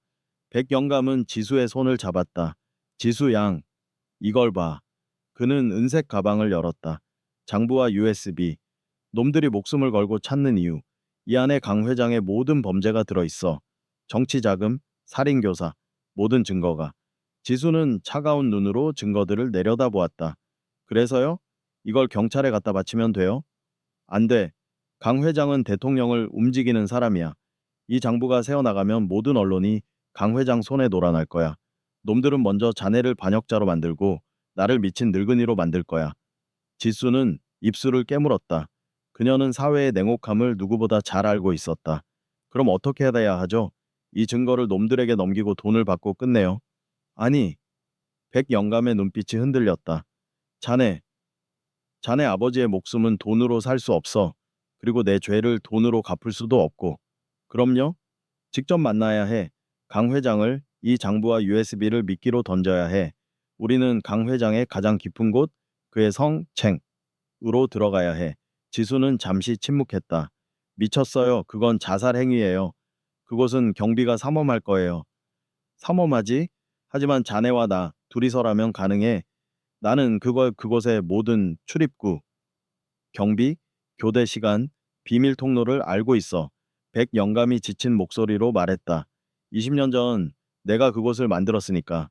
백영감은 지수의 손을 잡았다. 지수 양, 이걸 봐. 그는 은색 가방을 열었다. 장부와 USB. 놈들이 목숨을 걸고 찾는 이유. 이 안에 강 회장의 모든 범죄가 들어있어. 정치 자금, 살인 교사, 모든 증거가. 지수는 차가운 눈으로 증거들을 내려다보았다. 그래서요? 이걸 경찰에 갖다 바치면 돼요? 안 돼. 강 회장은 대통령을 움직이는 사람이야. 이 장부가 새어나가면 모든 언론이 강 회장 손에 놀아날 거야. 놈들은 먼저 자네를 반역자로 만들고 나를 미친 늙은이로 만들 거야. 지수는 입술을 깨물었다. 그녀는 사회의 냉혹함을 누구보다 잘 알고 있었다. 그럼 어떻게 해야 하죠? 이 증거를 놈들에게 넘기고 돈을 받고 끝내요. 아니, 백영감의 눈빛이 흔들렸다. 자네, 자네 아버지의 목숨은 돈으로 살 수 없어. 그리고 내 죄를 돈으로 갚을 수도 없고. 그럼요? 직접 만나야 해. 강 회장을 이 장부와 USB를 미끼로 던져야 해. 우리는 강 회장의 가장 깊은 곳, 그의 성, 챙으로 들어가야 해. 지수는 잠시 침묵했다. 미쳤어요. 그건 자살 행위예요. 그곳은 경비가 삼엄할 거예요. 삼엄하지? 하지만 자네와 나 둘이서라면 가능해. 나는 그곳의 모든 출입구, 경비, 교대 시간, 비밀 통로를 알고 있어. 백영감이 지친 목소리로 말했다. 20년 전 내가 그곳을 만들었으니까.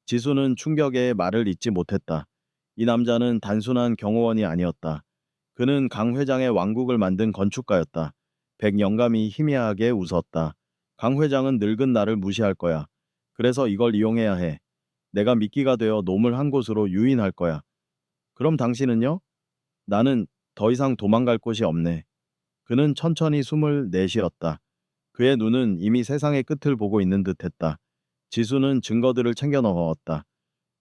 지수는 충격에 말을 잇지 못했다. 이 남자는 단순한 경호원이 아니었다. 그는 강 회장의 왕국을 만든 건축가였다. 백영감이 희미하게 웃었다. 강 회장은 늙은 나를 무시할 거야. 그래서 이걸 이용해야 해. 내가 미끼가 되어 놈을 한 곳으로 유인할 거야. 그럼 당신은요? 나는 더 이상 도망갈 곳이 없네. 그는 천천히 숨을 내쉬었다. 그의 눈은 이미 세상의 끝을 보고 있는 듯했다. 지수는 증거들을 챙겨 넣었다.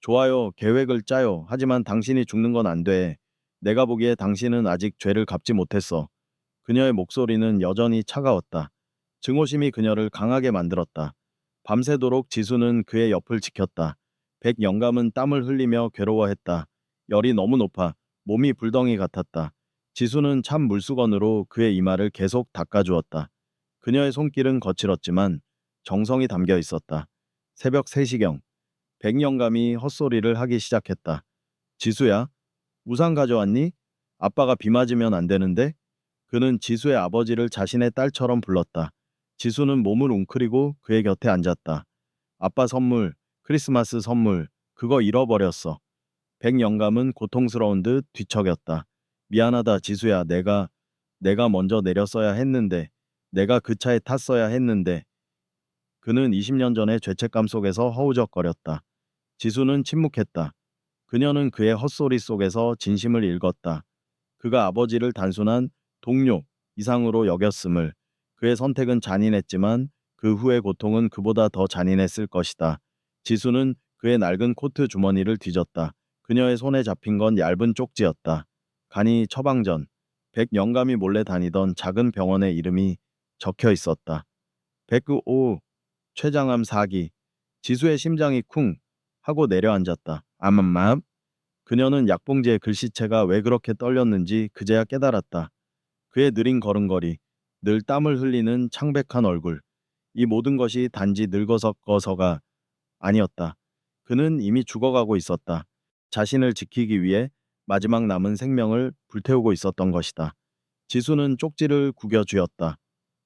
좋아요, 계획을 짜요. 하지만 당신이 죽는 건 안 돼. 내가 보기에 당신은 아직 죄를 갚지 못했어. 그녀의 목소리는 여전히 차가웠다. 증오심이 그녀를 강하게 만들었다. 밤새도록 지수는 그의 옆을 지켰다. 백영감은 땀을 흘리며 괴로워했다. 열이 너무 높아 몸이 불덩이 같았다. 지수는 찬 물수건으로 그의 이마를 계속 닦아주었다. 그녀의 손길은 거칠었지만 정성이 담겨 있었다. 새벽 3시경 백영감이 헛소리를 하기 시작했다. 지수야, 우산 가져왔니? 아빠가 비 맞으면 안 되는데? 그는 지수의 아버지를 자신의 딸처럼 불렀다. 지수는 몸을 웅크리고 그의 곁에 앉았다. 아빠 선물, 크리스마스 선물, 그거 잃어버렸어. 백영감은 고통스러운 듯 뒤척였다. 미안하다 지수야, 내가 먼저 내렸어야 했는데, 내가 그 차에 탔어야 했는데. 그는 20년 전의 죄책감 속에서 허우적거렸다. 지수는 침묵했다. 그녀는 그의 헛소리 속에서 진심을 읽었다. 그가 아버지를 단순한 동료 이상으로 여겼음을. 그의 선택은 잔인했지만 그 후의 고통은 그보다 더 잔인했을 것이다. 지수는 그의 낡은 코트 주머니를 뒤졌다. 그녀의 손에 잡힌 건 얇은 쪽지였다. 간이 처방전. 백영감이 몰래 다니던 작은 병원의 이름이 적혀 있었다. 105 췌장암 4기. 지수의 심장이 쿵 하고 내려앉았다. 암암암. 그녀는 약봉지의 글씨체가 왜 그렇게 떨렸는지 그제야 깨달았다. 그의 느린 걸음걸이, 늘 땀을 흘리는 창백한 얼굴. 이 모든 것이 단지 늙어서가 아니었다. 그는 이미 죽어가고 있었다. 자신을 지키기 위해 마지막 남은 생명을 불태우고 있었던 것이다. 지수는 쪽지를 구겨 쥐었다.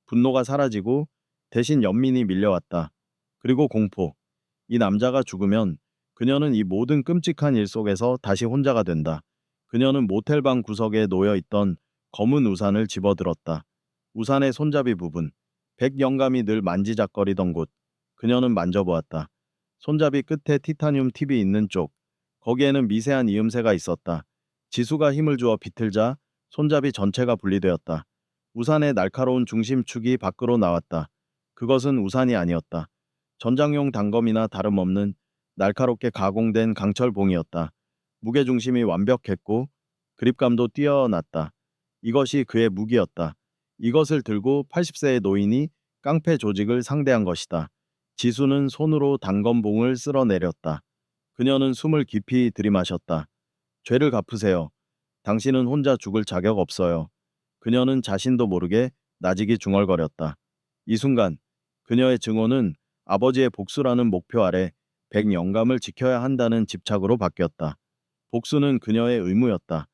분노가 사라지고 대신 연민이 밀려왔다. 그리고 공포. 이 남자가 죽으면 그녀는 이 모든 끔찍한 일 속에서 다시 혼자가 된다. 그녀는 모텔방 구석에 놓여 있던 검은 우산을 집어들었다. 우산의 손잡이 부분, 백영감이 늘 만지작거리던 곳. 그녀는 만져보았다. 손잡이 끝에 티타늄 팁이 있는 쪽. 거기에는 미세한 이음새가 있었다. 지수가 힘을 주어 비틀자 손잡이 전체가 분리되었다. 우산의 날카로운 중심축이 밖으로 나왔다. 그것은 우산이 아니었다. 전장용 단검이나 다름없는 날카롭게 가공된 강철봉이었다. 무게중심이 완벽했고 그립감도 뛰어났다. 이것이 그의 무기였다. 이것을 들고 80세의 노인이 깡패 조직을 상대한 것이다. 지수는 손으로 단검봉을 쓸어내렸다. 그녀는 숨을 깊이 들이마셨다. 죄를 갚으세요. 당신은 혼자 죽을 자격 없어요. 그녀는 자신도 모르게 나직이 중얼거렸다. 이 순간 그녀의 증오는 아버지의 복수라는 목표 아래 백영감을 지켜야 한다는 집착으로 바뀌었다. 복수는 그녀의 의무였다.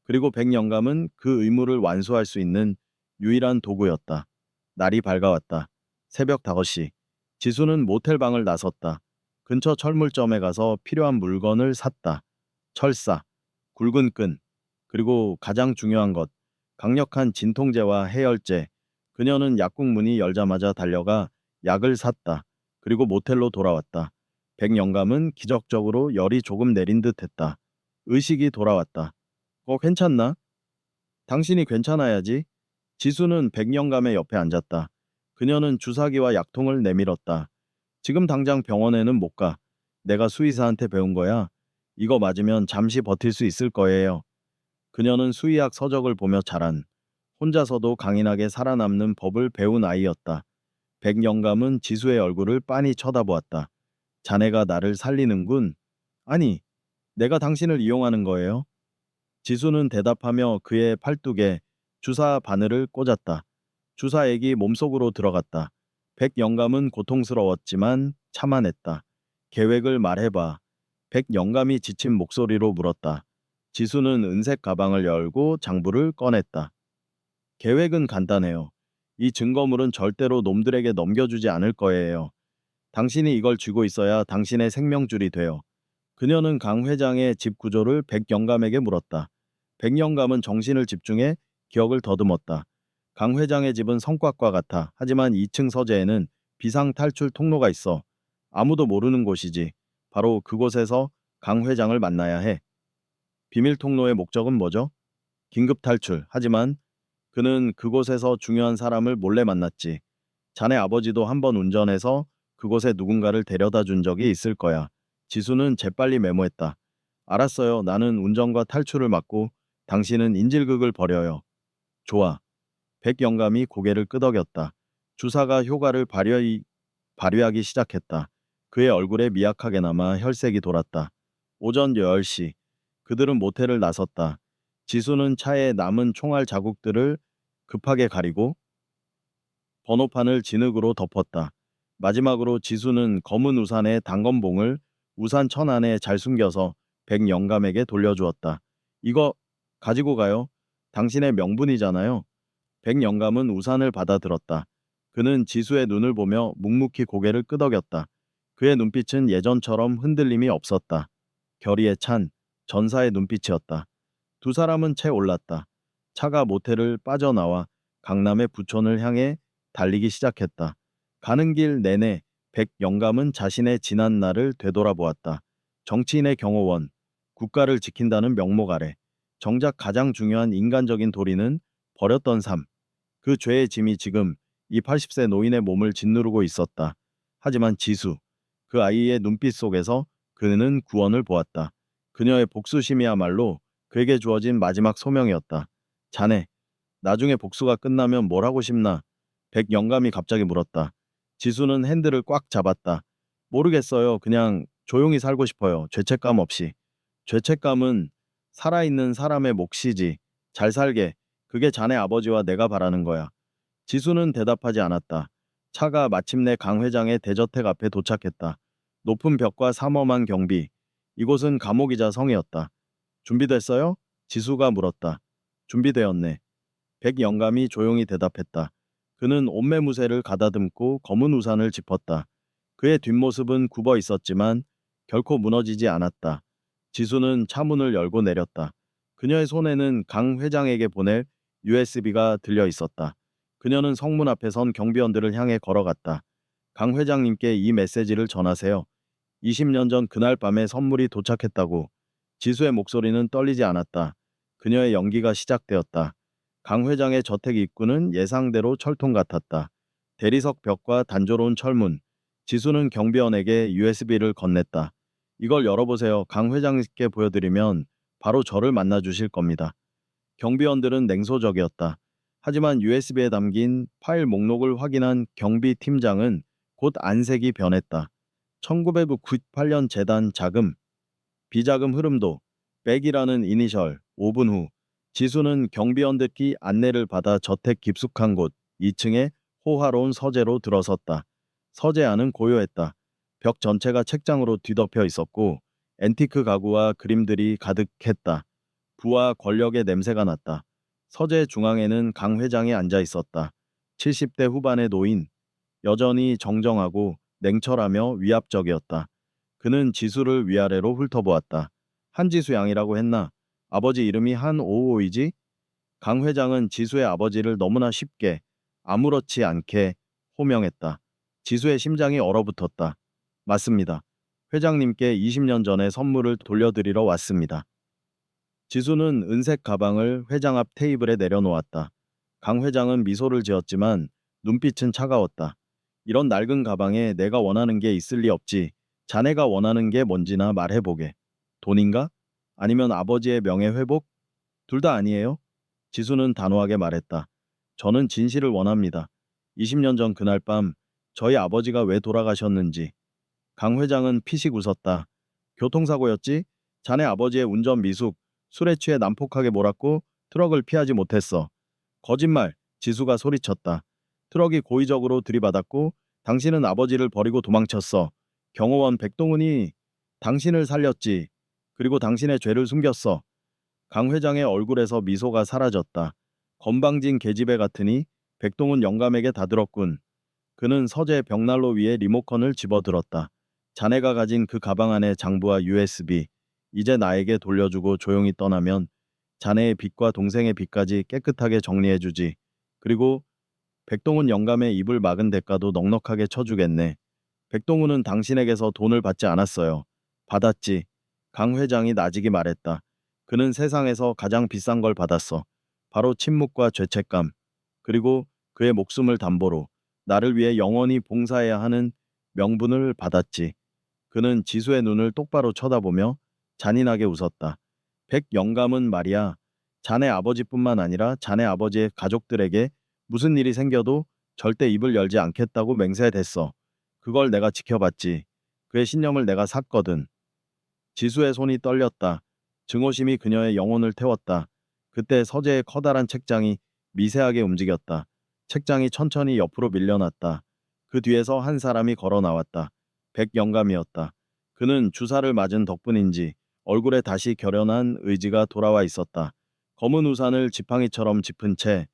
그리고 백영감은 그 의무를 완수할 수 있는 유일한 도구였다. 날이 밝아왔다. 새벽 5시. 지수는 모텔방을 나섰다. 근처 철물점에 가서 필요한 물건을 샀다. 철사, 굵은 끈, 그리고 가장 중요한 것, 강력한 진통제와 해열제. 그녀는 약국 문이 열자마자 달려가 약을 샀다. 그리고 모텔로 돌아왔다. 백영감은 기적적으로 열이 조금 내린 듯 했다. 의식이 돌아왔다. 괜찮나? 당신이 괜찮아야지. 지수는 백영감의 옆에 앉았다. 그녀는 주사기와 약통을 내밀었다. 지금 당장 병원에는 못 가. 내가 수의사한테 배운 거야. 이거 맞으면 잠시 버틸 수 있을 거예요. 그녀는 수의학 서적을 보며 자란, 혼자서도 강인하게 살아남는 법을 배운 아이였다. 백영감은 지수의 얼굴을 빤히 쳐다보았다. 자네가 나를 살리는군. 아니, 내가 당신을 이용하는 거예요. 지수는 대답하며 그의 팔뚝에 주사 바늘을 꽂았다. 주사액이 몸속으로 들어갔다. 백영감은 고통스러웠지만 참아냈다. 계획을 말해봐. 백영감이 지친 목소리로 물었다. 지수는 은색 가방을 열고 장부를 꺼냈다. 계획은 간단해요. 이 증거물은 절대로 놈들에게 넘겨주지 않을 거예요. 당신이 이걸 쥐고 있어야 당신의 생명줄이 돼요. 그녀는 강 회장의 집 구조를 백영감에게 물었다. 백영감은 정신을 집중해 기억을 더듬었다. 강 회장의 집은 성곽과 같아. 하지만 2층 서재에는 비상 탈출 통로가 있어. 아무도 모르는 곳이지. 바로 그곳에서 강 회장을 만나야 해. 비밀 통로의 목적은 뭐죠? 긴급 탈출. 하지만 그는 그곳에서 중요한 사람을 몰래 만났지. 자네 아버지도 한번 운전해서 그곳에 누군가를 데려다 준 적이 있을 거야. 지수는 재빨리 메모했다. 알았어요. 나는 운전과 탈출을 맡고 당신은 인질극을 벌여요. 좋아. 백영감이 고개를 끄덕였다. 주사가 효과를 발휘하기 시작했다. 그의 얼굴에 미약하게나마 혈색이 돌았다. 오전 10시. 그들은 모텔을 나섰다. 지수는 차에 남은 총알 자국들을 급하게 가리고 번호판을 진흙으로 덮었다. 마지막으로 지수는 검은 우산의 단검봉을 우산 천 안에 잘 숨겨서 백영감에게 돌려주었다. 이거 가지고 가요. 당신의 명분이잖아요. 백영감은 우산을 받아들었다. 그는 지수의 눈을 보며 묵묵히 고개를 끄덕였다. 그의 눈빛은 예전처럼 흔들림이 없었다. 결의에 찬 전사의 눈빛이었다. 두 사람은 채 올랐다. 차가 모텔을 빠져나와 강남의 부촌을 향해 달리기 시작했다. 가는 길 내내 백영감은 자신의 지난 날을 되돌아보았다. 정치인의 경호원, 국가를 지킨다는 명목 아래 정작 가장 중요한 인간적인 도리는 버렸던 삶. 그 죄의 짐이 지금 이 80세 노인의 몸을 짓누르고 있었다. 하지만 지수, 그 아이의 눈빛 속에서 그는 구원을 보았다. 그녀의 복수심이야말로 그에게 주어진 마지막 소명이었다. 자네, 나중에 복수가 끝나면 뭘 하고 싶나? 백영감이 갑자기 물었다. 지수는 핸들을 꽉 잡았다. 모르겠어요. 그냥 조용히 살고 싶어요. 죄책감 없이. 죄책감은 살아있는 사람의 몫이지. 잘 살게. 그게 자네 아버지와 내가 바라는 거야. 지수는 대답하지 않았다. 차가 마침내 강 회장의 대저택 앞에 도착했다. 높은 벽과 삼엄한 경비. 이곳은 감옥이자 성이었다. 준비됐어요? 지수가 물었다. 준비되었네. 백영감이 조용히 대답했다. 그는 옷매무새를 가다듬고 검은 우산을 짚었다. 그의 뒷모습은 굽어 있었지만 결코 무너지지 않았다. 지수는 차문을 열고 내렸다. 그녀의 손에는 강 회장에게 보낼 USB가 들려 있었다. 그녀는 성문 앞에 선 경비원들을 향해 걸어갔다. 강 회장님께 이 메시지를 전하세요. 20년 전 그날 밤에 선물이 도착했다고. 지수의 목소리는 떨리지 않았다. 그녀의 연기가 시작되었다. 강 회장의 저택 입구는 예상대로 철통 같았다. 대리석 벽과 단조로운 철문. 지수는 경비원에게 USB를 건넸다. 이걸 열어보세요. 강 회장님께 보여드리면 바로 저를 만나 주실 겁니다. 경비원들은 냉소적이었다. 하지만 USB에 담긴 파일 목록을 확인한 경비팀장은 곧 안색이 변했다. 1998년 재단 자금, 비자금 흐름도, 백이라는 이니셜. 5분 후 지수는 경비원들끼 안내를 받아 저택 깊숙한 곳 2층에 호화로운 서재로 들어섰다. 서재 안은 고요했다. 벽 전체가 책장으로 뒤덮여 있었고 앤티크 가구와 그림들이 가득했다. 부와 권력의 냄새가 났다. 서재 중앙에는 강 회장이 앉아 있었다. 70대 후반의 노인, 여전히 정정하고 냉철하며 위압적이었다. 그는 지수를 위아래로 훑어보았다. 한지수 양이라고 했나? 아버지 이름이 한오오이지? 강 회장은 지수의 아버지를 너무나 쉽게, 아무렇지 않게 호명했다. 지수의 심장이 얼어붙었다. 맞습니다. 회장님께 20년 전에 선물을 돌려드리러 왔습니다. 지수는 은색 가방을 회장 앞 테이블에 내려놓았다. 강 회장은 미소를 지었지만 눈빛은 차가웠다. 이런 낡은 가방에 내가 원하는 게 있을 리 없지. 자네가 원하는 게 뭔지나 말해보게. 돈인가? 아니면 아버지의 명예 회복? 둘 다 아니에요? 지수는 단호하게 말했다. 저는 진실을 원합니다. 20년 전 그날 밤 저희 아버지가 왜 돌아가셨는지. 강 회장은 피식 웃었다. 교통사고였지? 자네 아버지의 운전 미숙, 술에 취해 난폭하게 몰았고 트럭을 피하지 못했어. 거짓말, 지수가 소리쳤다. 트럭이 고의적으로 들이받았고 당신은 아버지를 버리고 도망쳤어. 경호원 백동훈이 당신을 살렸지. 그리고 당신의 죄를 숨겼어. 강 회장의 얼굴에서 미소가 사라졌다. 건방진 계집애 같으니 백동훈 영감에게 다 들었군. 그는 서재 벽난로 위에 리모컨을 집어들었다. 자네가 가진 그 가방 안에 장부와 USB, 이제 나에게 돌려주고 조용히 떠나면 자네의 빚과 동생의 빚까지 깨끗하게 정리해주지. 그리고 백동훈 영감의 입을 막은 대가도 넉넉하게 쳐주겠네. 백동훈은 당신에게서 돈을 받지 않았어요. 받았지. 강 회장이 나직이 말했다. 그는 세상에서 가장 비싼 걸 받았어. 바로 침묵과 죄책감. 그리고 그의 목숨을 담보로 나를 위해 영원히 봉사해야 하는 명분을 받았지. 그는 지수의 눈을 똑바로 쳐다보며 잔인하게 웃었다. 백 영감은 말이야. 자네 아버지뿐만 아니라 자네 아버지의 가족들에게 무슨 일이 생겨도 절대 입을 열지 않겠다고 맹세했어. 그걸 내가 지켜봤지. 그의 신념을 내가 샀거든. 지수의 손이 떨렸다. 증오심이 그녀의 영혼을 태웠다. 그때 서재의 커다란 책장이 미세하게 움직였다. 책장이 천천히 옆으로 밀려났다. 그 뒤에서 한 사람이 걸어 나왔다. 백영감이었다. 그는 주사를 맞은 덕분인지 얼굴에 다시 결연한 의지가 돌아와 있었다. 검은 우산을 지팡이처럼 짚은 채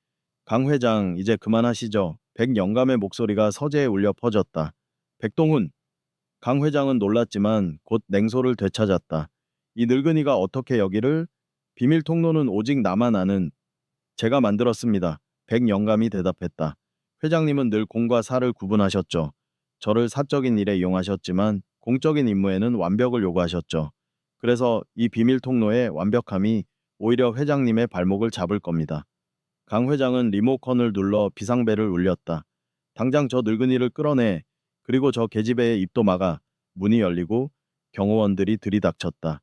강 회장 이제 그만하시죠. 백영감의 목소리가 서재에 울려 퍼졌다. 백동훈. 강 회장은 놀랐지만 곧 냉소를 되찾았다. 이 늙은이가 어떻게 여기를? 비밀 통로는 오직 나만 아는 제가 만들었습니다. 백영감이 대답했다. 회장님은 늘 공과 사를 구분하셨죠. 저를 사적인 일에 이용하셨지만 공적인 임무에는 완벽을 요구하셨죠. 그래서 이 비밀 통로의 완벽함이 오히려 회장님의 발목을 잡을 겁니다. 강 회장은 리모컨을 눌러 비상벨을 울렸다. 당장 저 늙은이를 끌어내. 그리고 저 계집애의 입도 막아. 문이 열리고 경호원들이 들이닥쳤다.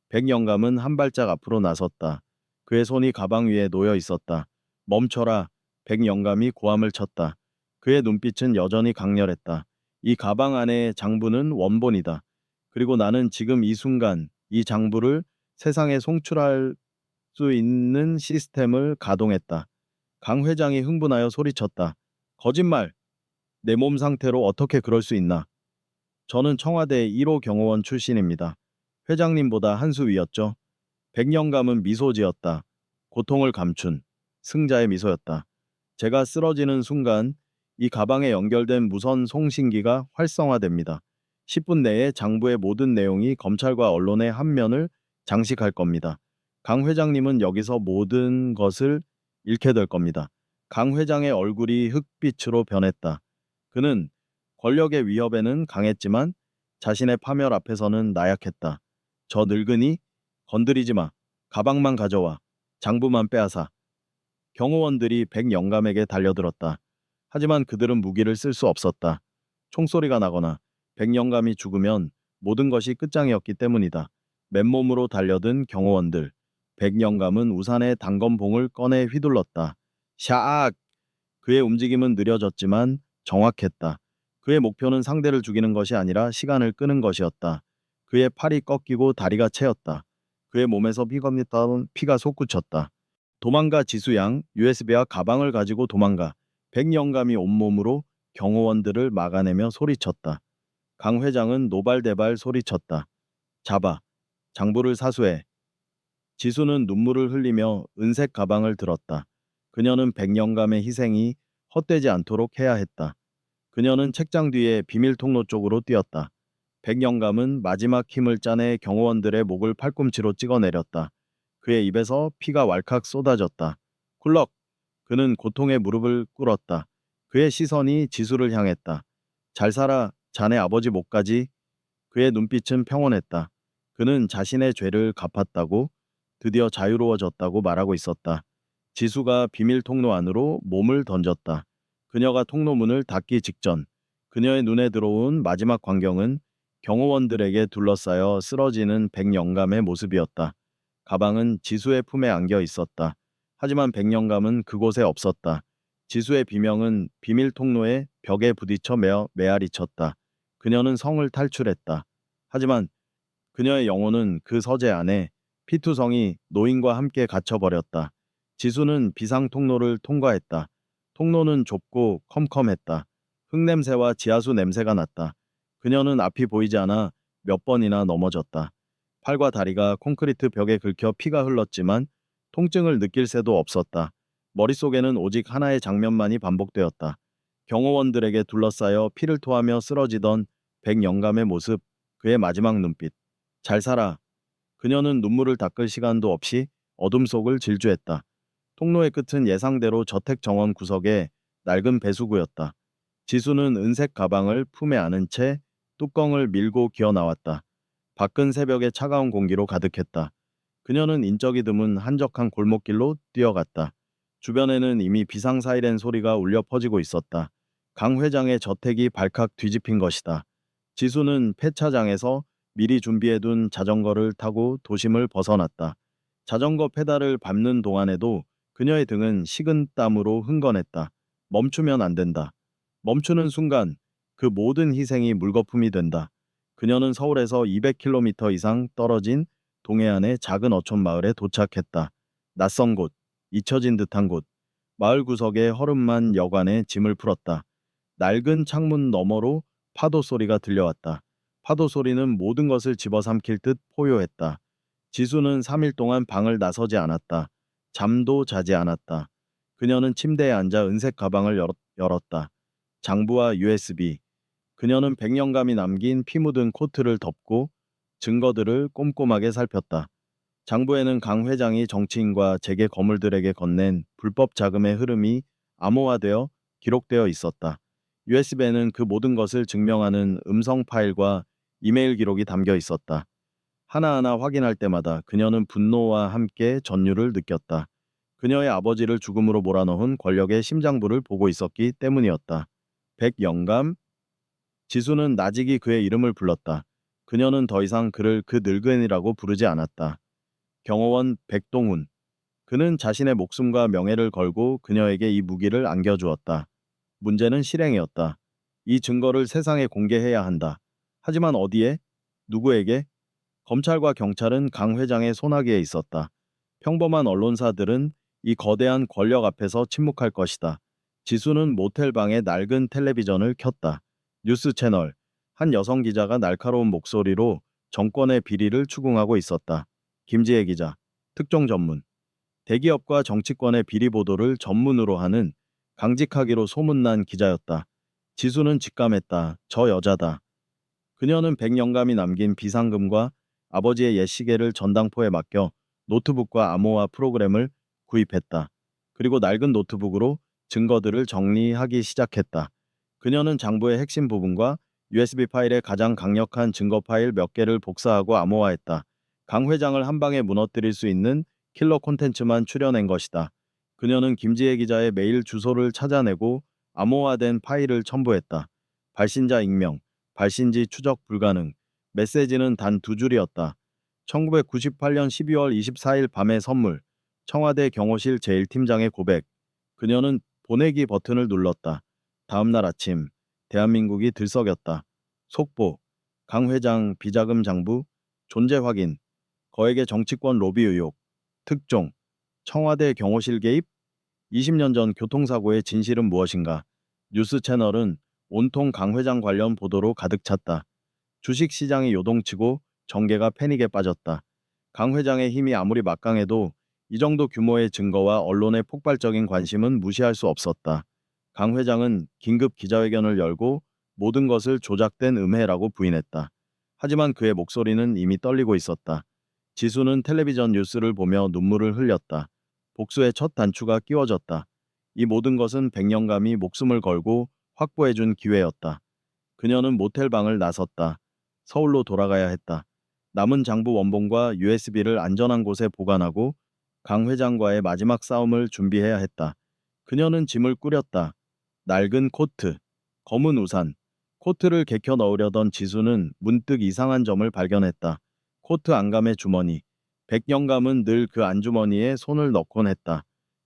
백영감은 한 발짝 앞으로 나섰다. 그의 손이 가방 위에 놓여 있었다. 멈춰라. 백영감이 고함을 쳤다. 그의 눈빛은 여전히 강렬했다. 이 가방 안의 장부는 원본이다. 그리고 나는 지금 이 순간 이 장부를 세상에 송출할 수 있는 시스템을 가동했다. 강 회장이 흥분하여 소리쳤다. 거짓말! 내 몸 상태로 어떻게 그럴 수 있나? 저는 청와대 1호 경호원 출신입니다. 회장님보다 한 수 위였죠. 백년감은 미소 지었다. 고통을 감춘 승자의 미소였다. 제가 쓰러지는 순간 이 가방에 연결된 무선 송신기가 활성화됩니다. 10분 내에 장부의 모든 내용이 검찰과 언론의 한 면을 장식할 겁니다. 강 회장님은 여기서 모든 것을 잃게 될 겁니다. 강 회장의 얼굴이 흑빛으로 변했다. 그는 권력의 위협에는 강했지만 자신의 파멸 앞에서는 나약했다. 저 늙은이 건드리지 마. 가방만 가져와. 장부만 빼앗아. 경호원들이 백영감에게 달려들었다. 하지만 그들은 무기를 쓸 수 없었다. 총소리가 나거나 백영감이 죽으면 모든 것이 끝장이었기 때문이다. 맨몸으로 달려든 경호원들. 백영감은 우산에 단검봉을 꺼내 휘둘렀다. 샤악! 그의 움직임은 느려졌지만 정확했다. 그의 목표는 상대를 죽이는 것이 아니라 시간을 끄는 것이었다. 그의 팔이 꺾이고 다리가 채였다. 그의 몸에서 피검리던 피가 솟구쳤다. 도망가 지수양, USB와 가방을 가지고 도망가. 백영감이 온몸으로 경호원들을 막아내며 소리쳤다. 강 회장은 노발대발 소리쳤다. 잡아. 장부를 사수해. 지수는 눈물을 흘리며 은색 가방을 들었다. 그녀는 백영감의 희생이 헛되지 않도록 해야 했다. 그녀는 책장 뒤에 비밀 통로 쪽으로 뛰었다. 백영감은 마지막 힘을 짜내 경호원들의 목을 팔꿈치로 찍어내렸다. 그의 입에서 피가 왈칵 쏟아졌다. 굴럭! 그는 고통의 무릎을 꿇었다. 그의 시선이 지수를 향했다. 잘 살아, 자네 아버지 목까지. 그의 눈빛은 평온했다. 그는 자신의 죄를 갚았다고, 드디어 자유로워졌다고 말하고 있었다. 지수가 비밀 통로 안으로 몸을 던졌다. 그녀가 통로문을 닫기 직전 그녀의 눈에 들어온 마지막 광경은 경호원들에게 둘러싸여 쓰러지는 백영감의 모습이었다. 가방은 지수의 품에 안겨 있었다. 하지만 백영감은 그곳에 없었다. 지수의 비명은 비밀 통로의 벽에 부딪혀 메아리 쳤다. 그녀는 성을 탈출했다. 하지만 그녀의 영혼은 그 서재 안에 피투성이 노인과 함께 갇혀버렸다. 지수는 비상 통로를 통과했다. 통로는 좁고 컴컴했다. 흙냄새와 지하수 냄새가 났다. 그녀는 앞이 보이지 않아 몇 번이나 넘어졌다. 팔과 다리가 콘크리트 벽에 긁혀 피가 흘렀지만 통증을 느낄 새도 없었다. 머릿속에는 오직 하나의 장면만이 반복되었다. 경호원들에게 둘러싸여 피를 토하며 쓰러지던 백영감의 모습, 그의 마지막 눈빛. 잘 살아. 그녀는 눈물을 닦을 시간도 없이 어둠 속을 질주했다. 통로의 끝은 예상대로 저택 정원 구석에 낡은 배수구였다. 지수는 은색 가방을 품에 안은 채 뚜껑을 밀고 기어 나왔다. 밖은 새벽의 차가운 공기로 가득했다. 그녀는 인적이 드문 한적한 골목길로 뛰어갔다. 주변에는 이미 비상 사이렌 소리가 울려 퍼지고 있었다. 강 회장의 저택이 발칵 뒤집힌 것이다. 지수는 폐차장에서 미리 준비해둔 자전거를 타고 도심을 벗어났다. 자전거 페달을 밟는 동안에도 그녀의 등은 식은 땀으로 흥건했다. 멈추면 안 된다. 멈추는 순간 그 모든 희생이 물거품이 된다. 그녀는 서울에서 200km 이상 떨어진 동해안의 작은 어촌 마을에 도착했다. 낯선 곳, 잊혀진 듯한 곳, 마을 구석에 허름한 여관에 짐을 풀었다. 낡은 창문 너머로 파도 소리가 들려왔다. 파도 소리는 모든 것을 집어삼킬 듯 포효했다. 지수는 3일 동안 방을 나서지 않았다. 잠도 자지 않았다. 그녀는 침대에 앉아 은색 가방을 열었다. 장부와 USB. 그녀는 백년감이 남긴 피 묻은 코트를 덮고 증거들을 꼼꼼하게 살폈다. 장부에는 강 회장이 정치인과 재계 거물들에게 건넨 불법 자금의 흐름이 암호화되어 기록되어 있었다. USB에는 그 모든 것을 증명하는 음성 파일과 이메일 기록이 담겨 있었다. 하나하나 확인할 때마다 그녀는 분노와 함께 전율을 느꼈다. 그녀의 아버지를 죽음으로 몰아넣은 권력의 심장부를 보고 있었기 때문이었다. 백영감, 지수는 나직이 그의 이름을 불렀다. 그녀는 더 이상 그를 그 늙은이라고 부르지 않았다. 경호원 백동훈. 그는 자신의 목숨과 명예를 걸고 그녀에게 이 무기를 안겨주었다. 문제는 실행이었다. 이 증거를 세상에 공개해야 한다. 하지만 어디에? 누구에게? 검찰과 경찰은 강 회장의 손아귀에 있었다. 평범한 언론사들은 이 거대한 권력 앞에서 침묵할 것이다. 지수는 모텔방에 낡은 텔레비전을 켰다. 뉴스 채널. 한 여성 기자가 날카로운 목소리로 정권의 비리를 추궁하고 있었다. 김지혜 기자, 특종 전문. 대기업과 정치권의 비리 보도를 전문으로 하는 강직하기로 소문난 기자였다. 지수는 직감했다. 저 여자다. 그녀는 백영감이 남긴 비상금과 아버지의 옛 시계를 전당포에 맡겨 노트북과 암호화 프로그램을 구입했다. 그리고 낡은 노트북으로 증거들을 정리하기 시작했다. 그녀는 장부의 핵심 부분과 USB 파일의 가장 강력한 증거 파일 몇 개를 복사하고 암호화했다. 강 회장을 한 방에 무너뜨릴 수 있는 킬러 콘텐츠만 추려낸 것이다. 그녀는 김지혜 기자의 메일 주소를 찾아내고 암호화된 파일을 첨부했다. 발신자 익명, 발신지 추적 불가능, 메시지는 단 두 줄이었다. 1998년 12월 24일 밤의 선물, 청와대 경호실 제1팀장의 고백. 그녀는 보내기 버튼을 눌렀다. 다음 날 아침, 대한민국이 들썩였다. 속보, 강 회장 비자금 장부, 존재 확인, 거액의 정치권 로비 의혹, 특종, 청와대 경호실 개입, 20년 전 교통사고의 진실은 무엇인가? 뉴스 채널은 온통 강 회장 관련 보도로 가득 찼다. 주식시장이 요동치고 정계가 패닉에 빠졌다. 강 회장의 힘이 아무리 막강해도 이 정도 규모의 증거와 언론의 폭발적인 관심은 무시할 수 없었다. 강 회장은 긴급 기자회견을 열고 모든 것을 조작된 음해라고 부인했다. 하지만 그의 목소리는 이미 떨리고 있었다. 지수는 텔레비전 뉴스를 보며 눈물을 흘렸다. 복수의 첫 단추가 끼워졌다. 이 모든 것은 백년감이 목숨을 걸고 확보해준 기회였다. 그녀는 모텔 방을 나섰다. 서울로 돌아가야 했다. 남은 장부 원본과 USB를 안전한 곳에 보관하고 강 회장과의 마지막 싸움을 준비해야 했다. 그녀는 짐을 꾸렸다. 낡은 코트, 검은 우산, 코트를 개켜 넣으려던 지수는 문득 이상한 점을 발견했다. 코트 안감의 주머니. 백영감은 늘 그 안주머니에 손을 넣곤 했다.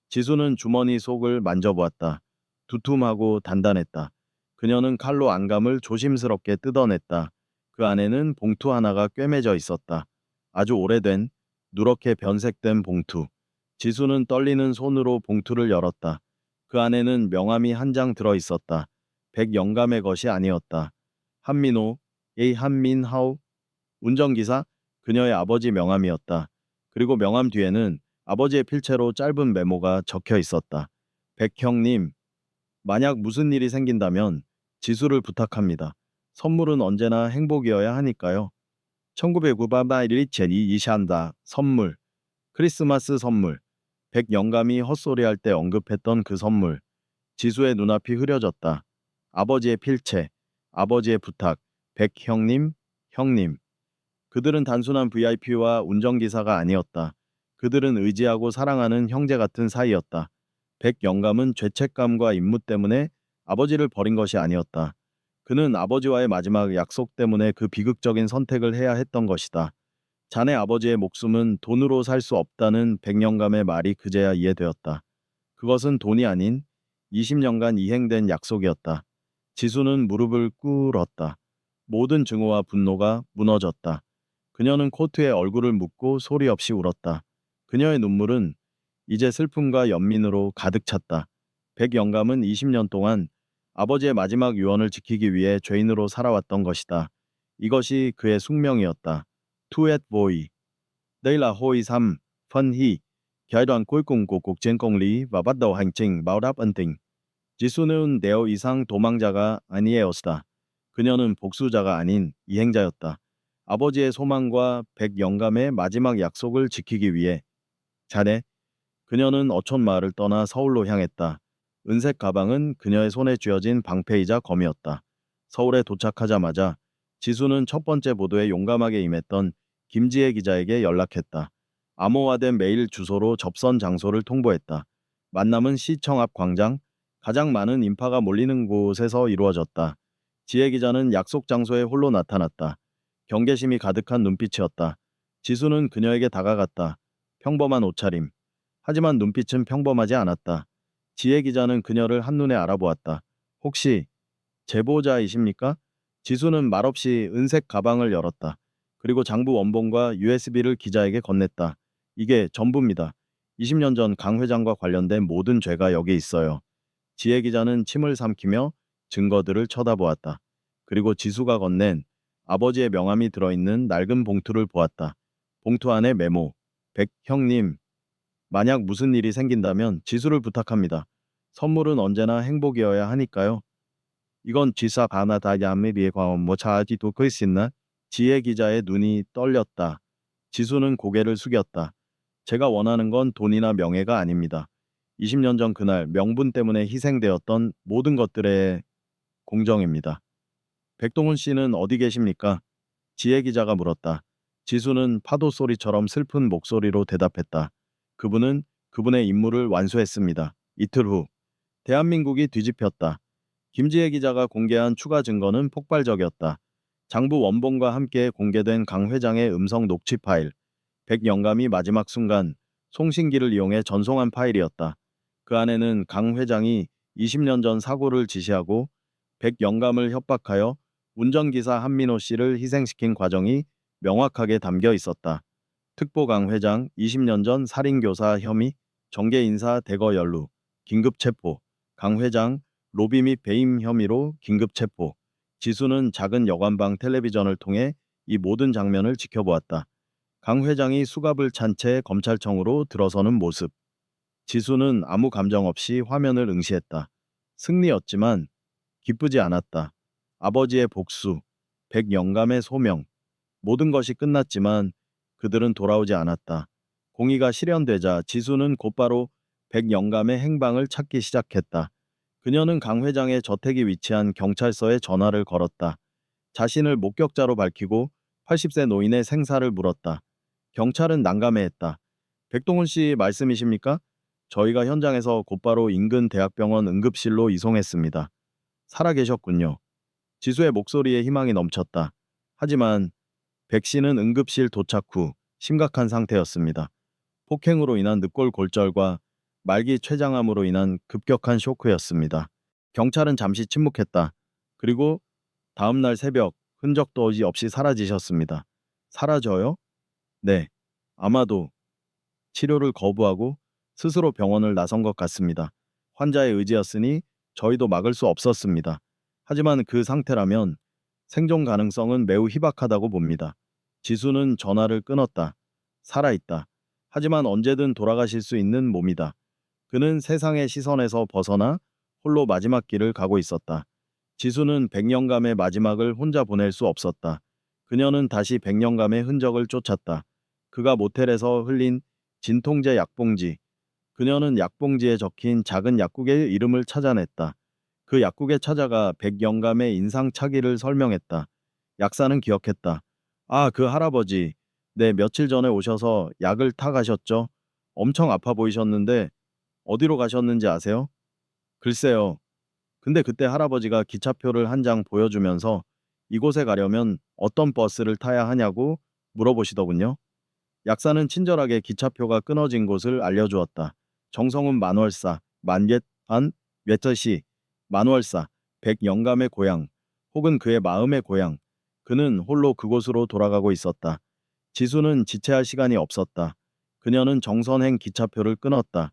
지수는 주머니 속을 만져보았다. 두툼하고 단단했다. 그녀는 칼로 안감을 조심스럽게 뜯어냈다. 그 안에는 봉투 하나가 꿰매져 있었다. 아주 오래된, 누렇게 변색된 봉투. 지수는 떨리는 손으로 봉투를 열었다. 그 안에는 명함이 한 장 들어 있었다. 백영감의 것이 아니었다. 한민호, 한민하오, 운전기사, 그녀의 아버지 명함이었다. 그리고 명함 뒤에는 아버지의 필체로 짧은 메모가 적혀 있었다. 백형님, 만약 무슨 일이 생긴다면 지수를 부탁합니다. 선물은 언제나 행복이어야 하니까요. 1998년 1일이 이샤한다. 선물. 크리스마스 선물. 백영감이 헛소리할 때 언급했던 그 선물. 지수의 눈앞이 흐려졌다. 아버지의 필체, 아버지의 부탁, 백형님, 형님. 그들은 단순한 VIP와 운전기사가 아니었다. 그들은 의지하고 사랑하는 형제 같은 사이였다. 백영감은 죄책감과 임무 때문에 아버지를 버린 것이 아니었다. 그는 아버지와의 마지막 약속 때문에 그 비극적인 선택을 해야 했던 것이다. 자네 아버지의 목숨은 돈으로 살 수 없다는 백영감의 말이 그제야 이해되었다. 그것은 돈이 아닌 20년간 이행된 약속이었다. 지수는 무릎을 꿇었다. 모든 증오와 분노가 무너졌다. 그녀는 코트에 얼굴을 묻고 소리 없이 울었다. 그녀의 눈물은 이제 슬픔과 연민으로 가득 찼다. 백영감은 20년 동안 아버지의 마지막 유언을 지키기 위해 죄인으로 살아왔던 것이다. 이것이 그의 숙명이었다. 투엣 보이. Đây là hồi thăm, phân hy, giai đoạn cuối cùng của cuộc chiến công lý và bắt đầu hành trình báo đáp ân tình. 지수는 더 이상 도망자가 아니었다. 그녀는 복수자가 아닌 이행자였다. 아버지의 소망과 백영감의 마지막 약속을 지키기 위해 자네, 그녀는 어촌마을을 떠나 서울로 향했다. 은색 가방은 그녀의 손에 쥐어진 방패이자 검이었다. 서울에 도착하자마자 지수는 첫 번째 보도에 용감하게 임했던 김지혜 기자에게 연락했다. 암호화된 메일 주소로 접선 장소를 통보했다. 만남은 시청 앞 광장, 가장 많은 인파가 몰리는 곳에서 이루어졌다. 지혜 기자는 약속 장소에 홀로 나타났다. 경계심이 가득한 눈빛이었다. 지수는 그녀에게 다가갔다. 평범한 옷차림. 하지만 눈빛은 평범하지 않았다. 지혜 기자는 그녀를 한눈에 알아보았다. 혹시 제보자이십니까? 지수는 말없이 은색 가방을 열었다. 그리고 장부 원본과 USB를 기자에게 건넸다. 이게 전부입니다. 20년 전 강 회장과 관련된 모든 죄가 여기 있어요. 지혜 기자는 침을 삼키며 증거들을 쳐다보았다. 그리고 지수가 건넨 아버지의 명함이 들어있는 낡은 봉투를 보았다. 봉투 안에 메모. 백 형님, 만약 무슨 일이 생긴다면 지수를 부탁합니다. 선물은 언제나 행복이어야 하니까요. 이건 지사 바나다 야미리에 과원 뭐 자아지 도크 있나? 지혜 기자의 눈이 떨렸다. 지수는 고개를 숙였다. 제가 원하는 건 돈이나 명예가 아닙니다. 20년 전 그날 명분 때문에 희생되었던 모든 것들의 공정입니다. 백동훈 씨는 어디 계십니까? 지혜 기자가 물었다. 지수는 파도 소리처럼 슬픈 목소리로 대답했다. 그분은 그분의 임무를 완수했습니다. 이틀 후, 대한민국이 뒤집혔다. 김지혜 기자가 공개한 추가 증거는 폭발적이었다. 장부 원본과 함께 공개된 강 회장의 음성 녹취 파일. 백 영감이 마지막 순간 송신기를 이용해 전송한 파일이었다. 그 안에는 강 회장이 20년 전 사고를 지시하고 백 영감을 협박하여 운전기사 한민호 씨를 희생시킨 과정이 명확하게 담겨 있었다. 특보 강 회장 20년 전 살인교사 혐의, 정계 인사 대거 연루, 긴급 체포, 강 회장 로비 및 배임 혐의로 긴급 체포. 지수는 작은 여관방 텔레비전을 통해 이 모든 장면을 지켜보았다. 강 회장이 수갑을 찬 채 검찰청으로 들어서는 모습. 지수는 아무 감정 없이 화면을 응시했다. 승리였지만 기쁘지 않았다. 아버지의 복수, 백영감의 소명, 모든 것이 끝났지만 그들은 돌아오지 않았다. 공의가 실현되자 지수는 곧바로 백영감의 행방을 찾기 시작했다. 그녀는 강 회장의 저택이 위치한 경찰서에 전화를 걸었다. 자신을 목격자로 밝히고 80세 노인의 생사를 물었다. 경찰은 난감해했다. 백동훈 씨 말씀이십니까? 저희가 현장에서 곧바로 인근 대학병원 응급실로 이송했습니다. 살아계셨군요. 지수의 목소리에 희망이 넘쳤다. 하지만 백 씨는 응급실 도착 후 심각한 상태였습니다. 폭행으로 인한 늑골 골절과 말기 췌장암으로 인한 급격한 쇼크였습니다. 경찰은 잠시 침묵했다. 그리고 다음 날 새벽 흔적도 없이 사라지셨습니다. 사라져요? 네. 아마도 치료를 거부하고 스스로 병원을 나선 것 같습니다. 환자의 의지였으니 저희도 막을 수 없었습니다. 하지만 그 상태라면 생존 가능성은 매우 희박하다고 봅니다. 지수는 전화를 끊었다. 살아있다. 하지만 언제든 돌아가실 수 있는 몸이다. 그는 세상의 시선에서 벗어나 홀로 마지막 길을 가고 있었다. 지수는 백년감의 마지막을 혼자 보낼 수 없었다. 그녀는 다시 백년감의 흔적을 쫓았다. 그가 모텔에서 흘린 진통제 약봉지. 그녀는 약봉지에 적힌 작은 약국의 이름을 찾아냈다. 그 약국에 찾아가 백영감의 인상착의를 설명했다. 약사는 기억했다. 아, 그 할아버지. 네, 며칠 전에 오셔서 약을 타 가셨죠? 엄청 아파 보이셨는데 어디로 가셨는지 아세요? 글쎄요. 근데 그때 할아버지가 기차표를 한 장 보여주면서 이곳에 가려면 어떤 버스를 타야 하냐고 물어보시더군요. 약사는 친절하게 기차표가 끊어진 곳을 알려주었다. 정성훈 만월사, 만겟 안 웨터시, 만월사, 백영감의 고향, 혹은 그의 마음의 고향. 그는 홀로 그곳으로 돌아가고 있었다. 지수는 지체할 시간이 없었다. 그녀는 정선행 기차표를 끊었다.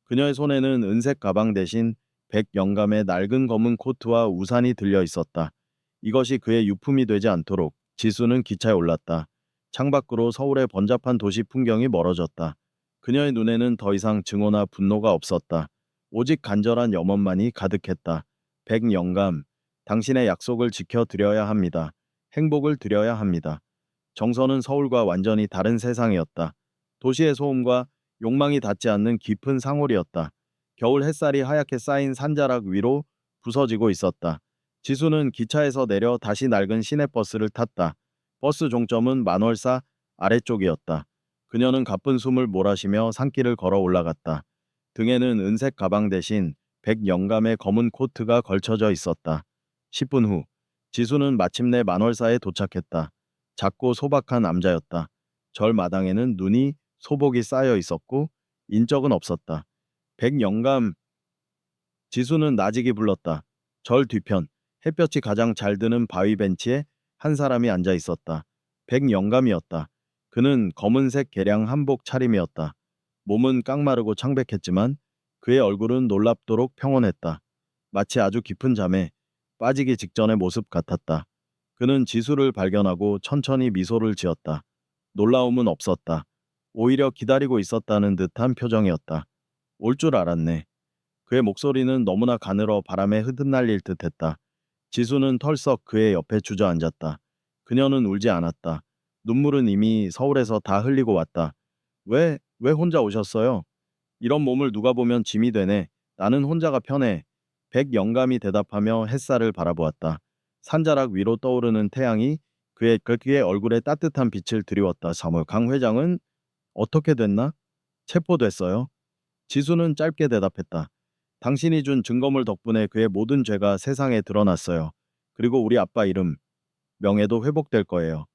그녀의 손에는 은색 가방 대신 백영감의 낡은 검은 코트와 우산이 들려 있었다. 이것이 그의 유품이 되지 않도록 지수는 기차에 올랐다. 창밖으로 서울의 번잡한 도시 풍경이 멀어졌다. 그녀의 눈에는 더 이상 증오나 분노가 없었다. 오직 간절한 염원만이 가득했다. 백영감, 당신의 약속을 지켜드려야 합니다. 행복을 드려야 합니다. 정서는 서울과 완전히 다른 세상이었다. 도시의 소음과 욕망이 닿지 않는 깊은 상홀이었다. 겨울 햇살이 하얗게 쌓인 산자락 위로 부서지고 있었다. 지수는 기차에서 내려 다시 낡은 시내버스를 탔다. 버스 종점은 만월사 아래쪽이었다. 그녀는 가쁜 숨을 몰아쉬며 산길을 걸어 올라갔다. 등에는 은색 가방 대신 백영감의 검은 코트가 걸쳐져 있었다. 10분 후 지수는 마침내 만월사에 도착했다. 작고 소박한 남자였다. 절 마당에는 눈이 소복이 쌓여 있었고 인적은 없었다. 백영감. 지수는 나직이 불렀다. 절 뒤편 햇볕이 가장 잘 드는 바위 벤치에 한 사람이 앉아 있었다. 백영감이었다. 그는 검은색 개량 한복 차림이었다. 몸은 깡마르고 창백했지만 그의 얼굴은 놀랍도록 평온했다. 마치 아주 깊은 잠에 빠지기 직전의 모습 같았다. 그는 지수를 발견하고 천천히 미소를 지었다. 놀라움은 없었다. 오히려 기다리고 있었다는 듯한 표정이었다. 올 줄 알았네. 그의 목소리는 너무나 가늘어 바람에 흩날릴 듯했다. 지수는 털썩 그의 옆에 주저앉았다. 그녀는 울지 않았다. 눈물은 이미 서울에서 다 흘리고 왔다. 왜 혼자 오셨어요? 이런 몸을 누가 보면 짐이 되네. 나는 혼자가 편해. 백영감이 대답하며 햇살을 바라보았다. 산자락 위로 떠오르는 태양이 그의 얼굴에 따뜻한 빛을 드리웠다. 사물 강 회장은 어떻게 됐나? 체포됐어요. 지수는 짧게 대답했다. 당신이 준 증거물 덕분에 그의 모든 죄가 세상에 드러났어요. 그리고 우리 아빠 이름, 명예도 회복될 거예요.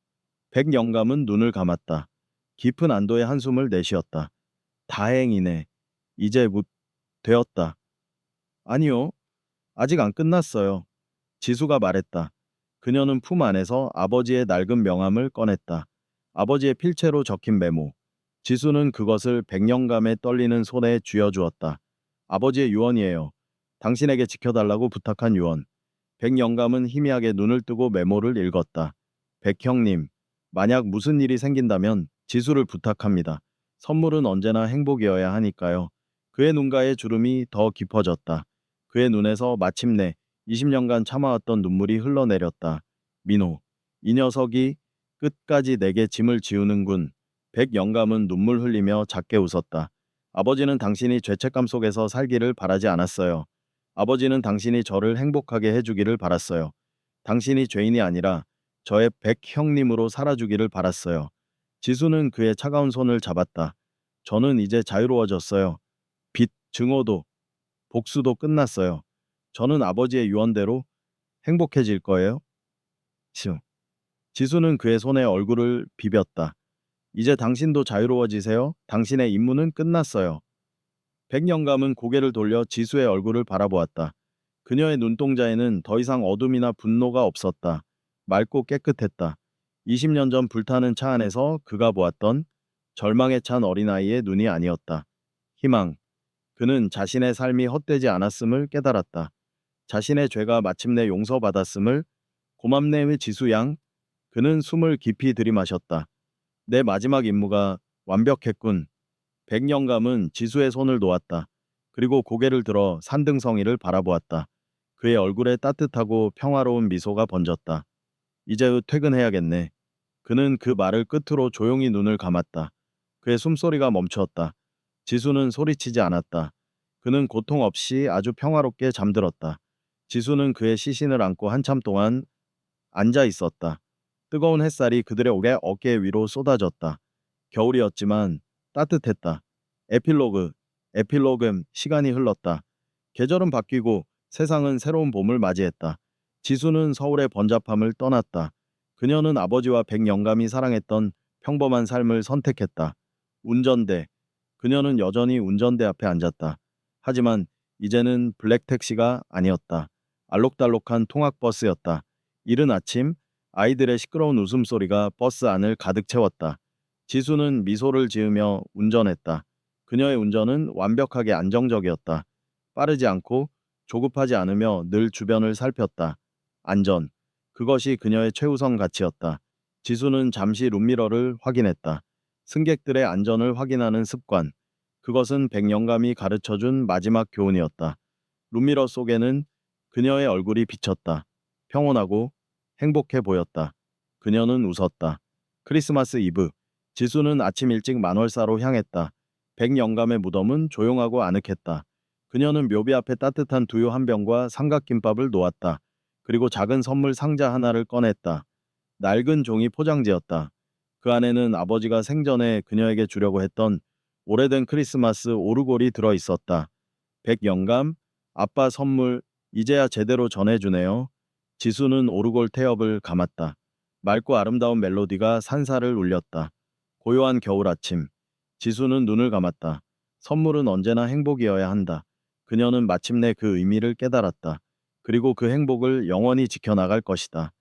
백영감은 눈을 감았다. 깊은 안도의 한숨을 내쉬었다. 다행이네. 이제 되었다. 아니요. 아직 안 끝났어요. 지수가 말했다. 그녀는 품 안에서 아버지의 낡은 명함을 꺼냈다. 아버지의 필체로 적힌 메모. 지수는 그것을 백년감에 떨리는 손에 쥐어주었다. 아버지의 유언이에요. 당신에게 지켜달라고 부탁한 유언. 백영감은 희미하게 눈을 뜨고 메모를 읽었다. 백형님, 만약 무슨 일이 생긴다면 지수를 부탁합니다. 선물은 언제나 행복이어야 하니까요. 그의 눈가의 주름이 더 깊어졌다. 그의 눈에서 마침내 20년간 참아왔던 눈물이 흘러내렸다. 민호, 이 녀석이 끝까지 내게 짐을 지우는군. 백영감은 눈물 흘리며 작게 웃었다. 아버지는 당신이 죄책감 속에서 살기를 바라지 않았어요. 아버지는 당신이 저를 행복하게 해주기를 바랐어요. 당신이 죄인이 아니라 저의 백형님으로 살아주기를 바랐어요. 지수는 그의 차가운 손을 잡았다. 저는 이제 자유로워졌어요. 빚, 증오도, 복수도 끝났어요. 저는 아버지의 유언대로 행복해질 거예요. 시우. 지수는 그의 손에 얼굴을 비볐다. 이제 당신도 자유로워지세요. 당신의 임무는 끝났어요. 백영감은 고개를 돌려 지수의 얼굴을 바라보았다. 그녀의 눈동자에는 더 이상 어둠이나 분노가 없었다. 맑고 깨끗했다. 20년 전 불타는 차 안에서 그가 보았던 절망에 찬 어린아이의 눈이 아니었다. 희망. 그는 자신의 삶이 헛되지 않았음을 깨달았다. 자신의 죄가 마침내 용서받았음을. 고맙네의 지수양. 그는 숨을 깊이 들이마셨다. 내 마지막 임무가 완벽했군. 백영감은 지수의 손을 놓았다. 그리고 고개를 들어 산등성이를 바라보았다. 그의 얼굴에 따뜻하고 평화로운 미소가 번졌다. 이제 퇴근해야겠네. 그는 그 말을 끝으로 조용히 눈을 감았다. 그의 숨소리가 멈추었다. 지수는 소리치지 않았다. 그는 고통 없이 아주 평화롭게 잠들었다. 지수는 그의 시신을 안고 한참 동안 앉아 있었다. 뜨거운 햇살이 그들의 어깨 위로 쏟아졌다. 겨울이었지만 따뜻했다. 에필로그, 시간이 흘렀다. 계절은 바뀌고 세상은 새로운 봄을 맞이했다. 지수는 서울의 번잡함을 떠났다. 그녀는 아버지와 백영감이 사랑했던 평범한 삶을 선택했다. 운전대. 그녀는 여전히 운전대 앞에 앉았다. 하지만 이제는 블랙택시가 아니었다. 알록달록한 통학버스였다. 이른 아침 아이들의 시끄러운 웃음소리가 버스 안을 가득 채웠다. 지수는 미소를 지으며 운전했다. 그녀의 운전은 완벽하게 안정적이었다. 빠르지 않고 조급하지 않으며 늘 주변을 살폈다. 안전. 그것이 그녀의 최우선 가치였다. 지수는 잠시 룸미러를 확인했다. 승객들의 안전을 확인하는 습관. 그것은 백영감이 가르쳐준 마지막 교훈이었다. 룸미러 속에는 그녀의 얼굴이 비쳤다. 평온하고 행복해 보였다. 그녀는 웃었다. 크리스마스 이브. 지수는 아침 일찍 만월사로 향했다. 백영감의 무덤은 조용하고 아늑했다. 그녀는 묘비 앞에 따뜻한 두유 한 병과 삼각김밥을 놓았다. 그리고 작은 선물 상자 하나를 꺼냈다. 낡은 종이 포장지였다. 그 안에는 아버지가 생전에 그녀에게 주려고 했던 오래된 크리스마스 오르골이 들어 있었다. 백영감, 아빠 선물 이제야 제대로 전해주네요. 지수는 오르골 태엽을 감았다. 맑고 아름다운 멜로디가 산사를 울렸다. 고요한 겨울 아침. 지수는 눈을 감았다. 선물은 언제나 행복이어야 한다. 그녀는 마침내 그 의미를 깨달았다. 그리고 그 행복을 영원히 지켜나갈 것이다.